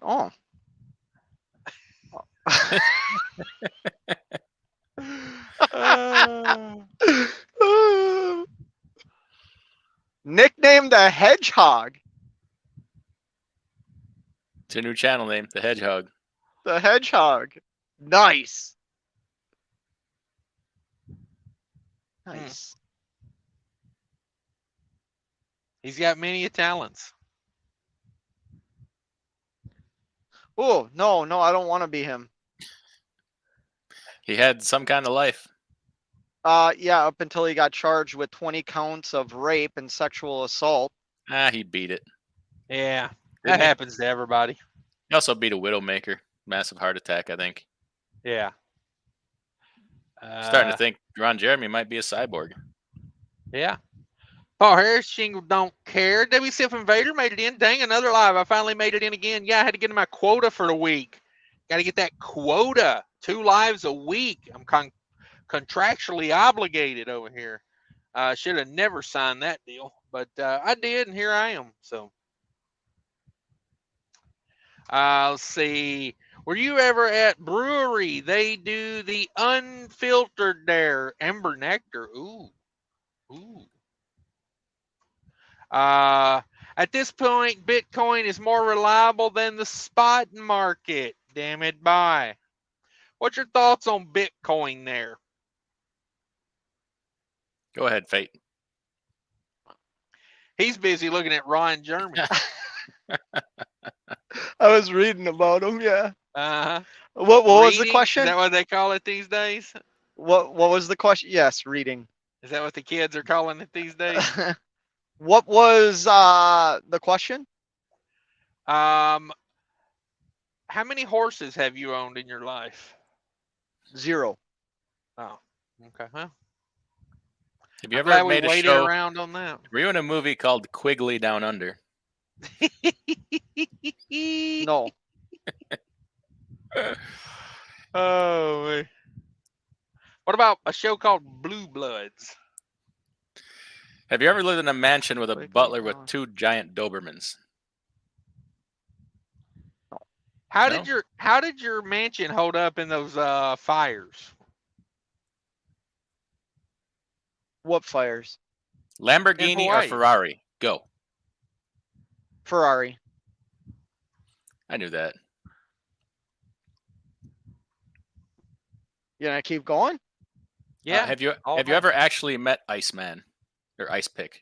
C: Oh. Nicknamed the Hedgehog.
B: It's a new channel name, The Hedgehog.
C: The Hedgehog. Nice. Nice.
A: He's got many talents.
C: Oh, no, I don't want to be him.
B: He had some kind of life.
C: Yeah, up until he got charged with 20 counts of rape and sexual assault.
B: He beat it.
A: Yeah, that happens to everybody.
B: He also beat a widowmaker. Massive heart attack, I think.
A: Yeah.
B: Starting to think Ron Jeremy might be a cyborg.
A: Yeah. Paul Harris, Shingle don't care. WCF Invader made it in. Dang, another live. I finally made it in again. Yeah, I had to get in my quota for the week. Got to get that quota. 2 lives a week. I'm contractually obligated over here. Should have never signed that deal, but I did, and here I am. So, let's see. Were you ever at brewery? They do the unfiltered there. Ember Nectar. Ooh. At this point, Bitcoin is more reliable than the spot market. Damn it, bye. What's your thoughts on Bitcoin there?
B: Go ahead, Fate.
A: He's busy looking at Ron Jeremy.
C: I was reading about him, yeah.
A: Uh-huh.
C: What was the question?
A: Is that what they call it these days?
C: What was the question? Yes, reading.
A: Is that what the kids are calling it these days?
C: What was the question?
A: How many horses have you owned in your life?
C: 0.
A: Oh, okay. Huh?
B: Have you ever made a show
A: around on that?
B: Were you in a movie called Quigley Down Under?
C: No.
A: Oh, man. What about a show called Blue Bloods?
B: Have you ever lived in a mansion with a butler with 2 giant Dobermans?
A: How
B: No?
A: did your mansion hold up in those fires?
C: What fires?
B: Lamborghini or Ferrari? Go.
C: Ferrari.
B: I knew that.
C: You gonna keep going?
A: Yeah.
B: Have you ever actually met Iceman or Ice Pick?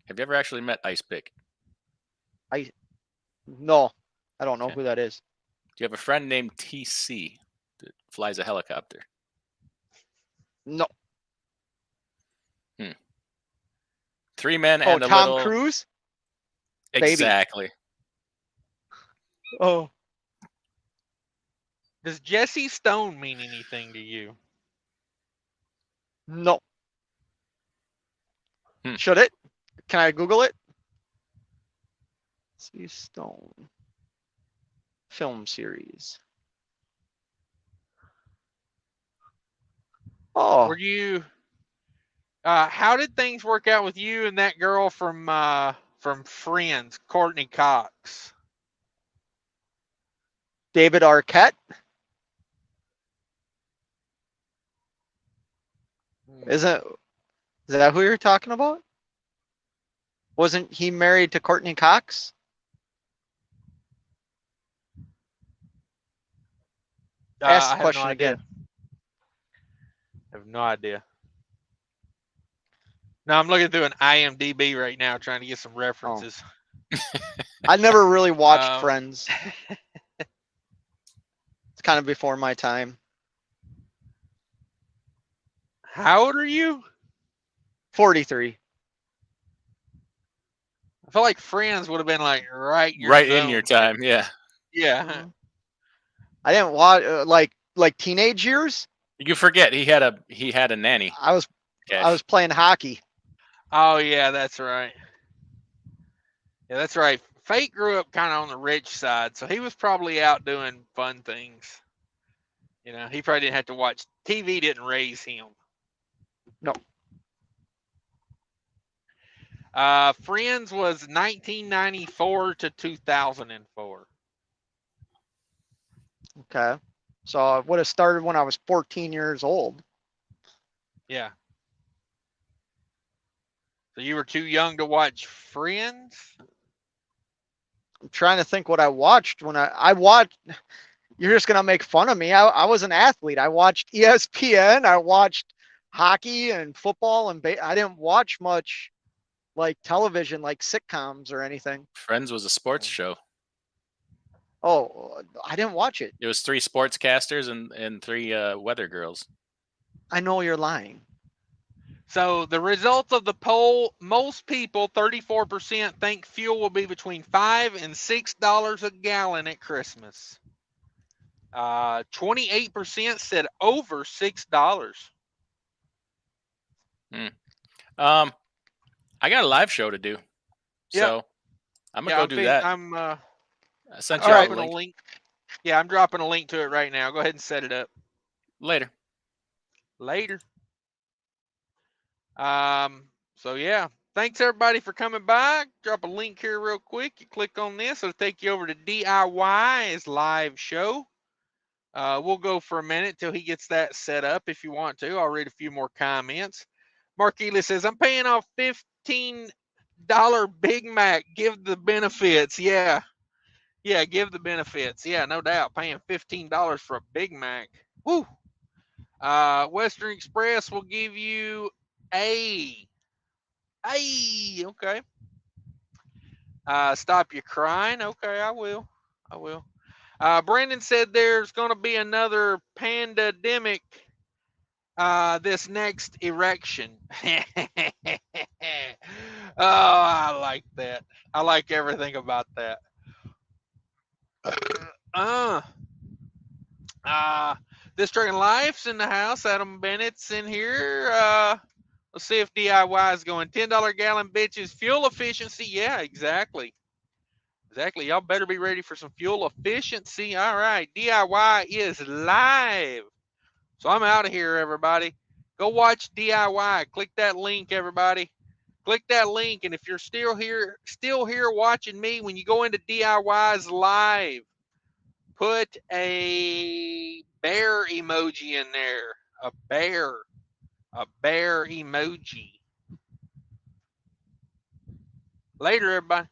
B: Have you ever actually met Ice Pick?
C: No, I don't know
B: Okay.
C: who that is.
B: Do you have a friend named TC that flies a helicopter?
C: No.
B: 3 men and a
C: Tom
B: little.
C: Cruise?
B: Exactly.
C: Baby. Oh.
A: Does Jesse Stone mean anything to you?
C: No. Should it? Can I Google it? See Stone. Film series. Oh.
A: Were you? How did things work out with you and that girl from Friends, Courtney Cox?
C: David Arquette? Is that who you're talking about? Wasn't he married to Courtney Cox? Ask the question again.
A: I have no idea. No, I'm looking through an IMDb right now, trying to get some references.
C: I never really watched
A: Um,
C: Friends. It's kind of before my time.
A: How old are you?
C: 43.
A: I feel like Friends would have been like right in
B: your
A: zone.
B: time. Yeah.
A: Yeah.
C: I didn't watch like teenage years.
B: You forget he had a nanny.
C: I was playing hockey.
A: Oh yeah, that's right. Yeah, that's right. Fate grew up kind of on the rich side, so he was probably out doing fun things. You know, he probably didn't have to watch TV. Didn't raise him.
C: No.
A: Friends was 1994 to 2004.
C: Okay. So I would have started when I was 14 years old.
A: Yeah. So you were too young to watch Friends?
C: I'm trying to think what I watched when I watched. You're just gonna make fun of me. I was an athlete. I watched ESPN. I watched hockey and football and I didn't watch much like television, like sitcoms or anything.
B: Friends was a sports show.
C: Oh, I didn't watch it.
B: It was 3 sportscasters and 3 weather girls.
C: I know you're lying.
A: So the results of the poll, most people, 34%, think fuel will be between $5 and $6 a gallon at Christmas. 28% said over $6.
B: I got a live show to do.
A: Yep.
B: So I'm gonna go do that. I sent you
A: dropping
B: a link.
A: link. Yeah, I'm dropping a link to it right now. Go ahead and set it up.
B: Later.
A: So yeah, thanks everybody for coming by. Drop a link here real quick. You click on this, it'll take you over to DIY's live show. We'll go for a minute till he gets that set up if you want to. I'll read a few more comments. Mark Ely says, I'm paying off $15 Big Mac. Give the benefits. Yeah, give the benefits. Yeah, no doubt. Paying $15 for a Big Mac. Woo. Western Express will give you okay. Stop your crying. Okay, I will. Brandon said there's going to be another pandemic this next erection. Oh, I like that. I like everything about that. This Dragon Life's in the house. Adam Bennett's in here. Let's see if DIY is going. $10 gallon bitches. Fuel efficiency. Yeah, exactly. Y'all better be ready for some fuel efficiency. All right. DIY is live. So I'm out of here, everybody. Go watch DIY. Click that link, everybody. Click that link. And if you're still here watching me, when you go into DIY's live, put a bear emoji in there. A bear emoji. Later, everybody.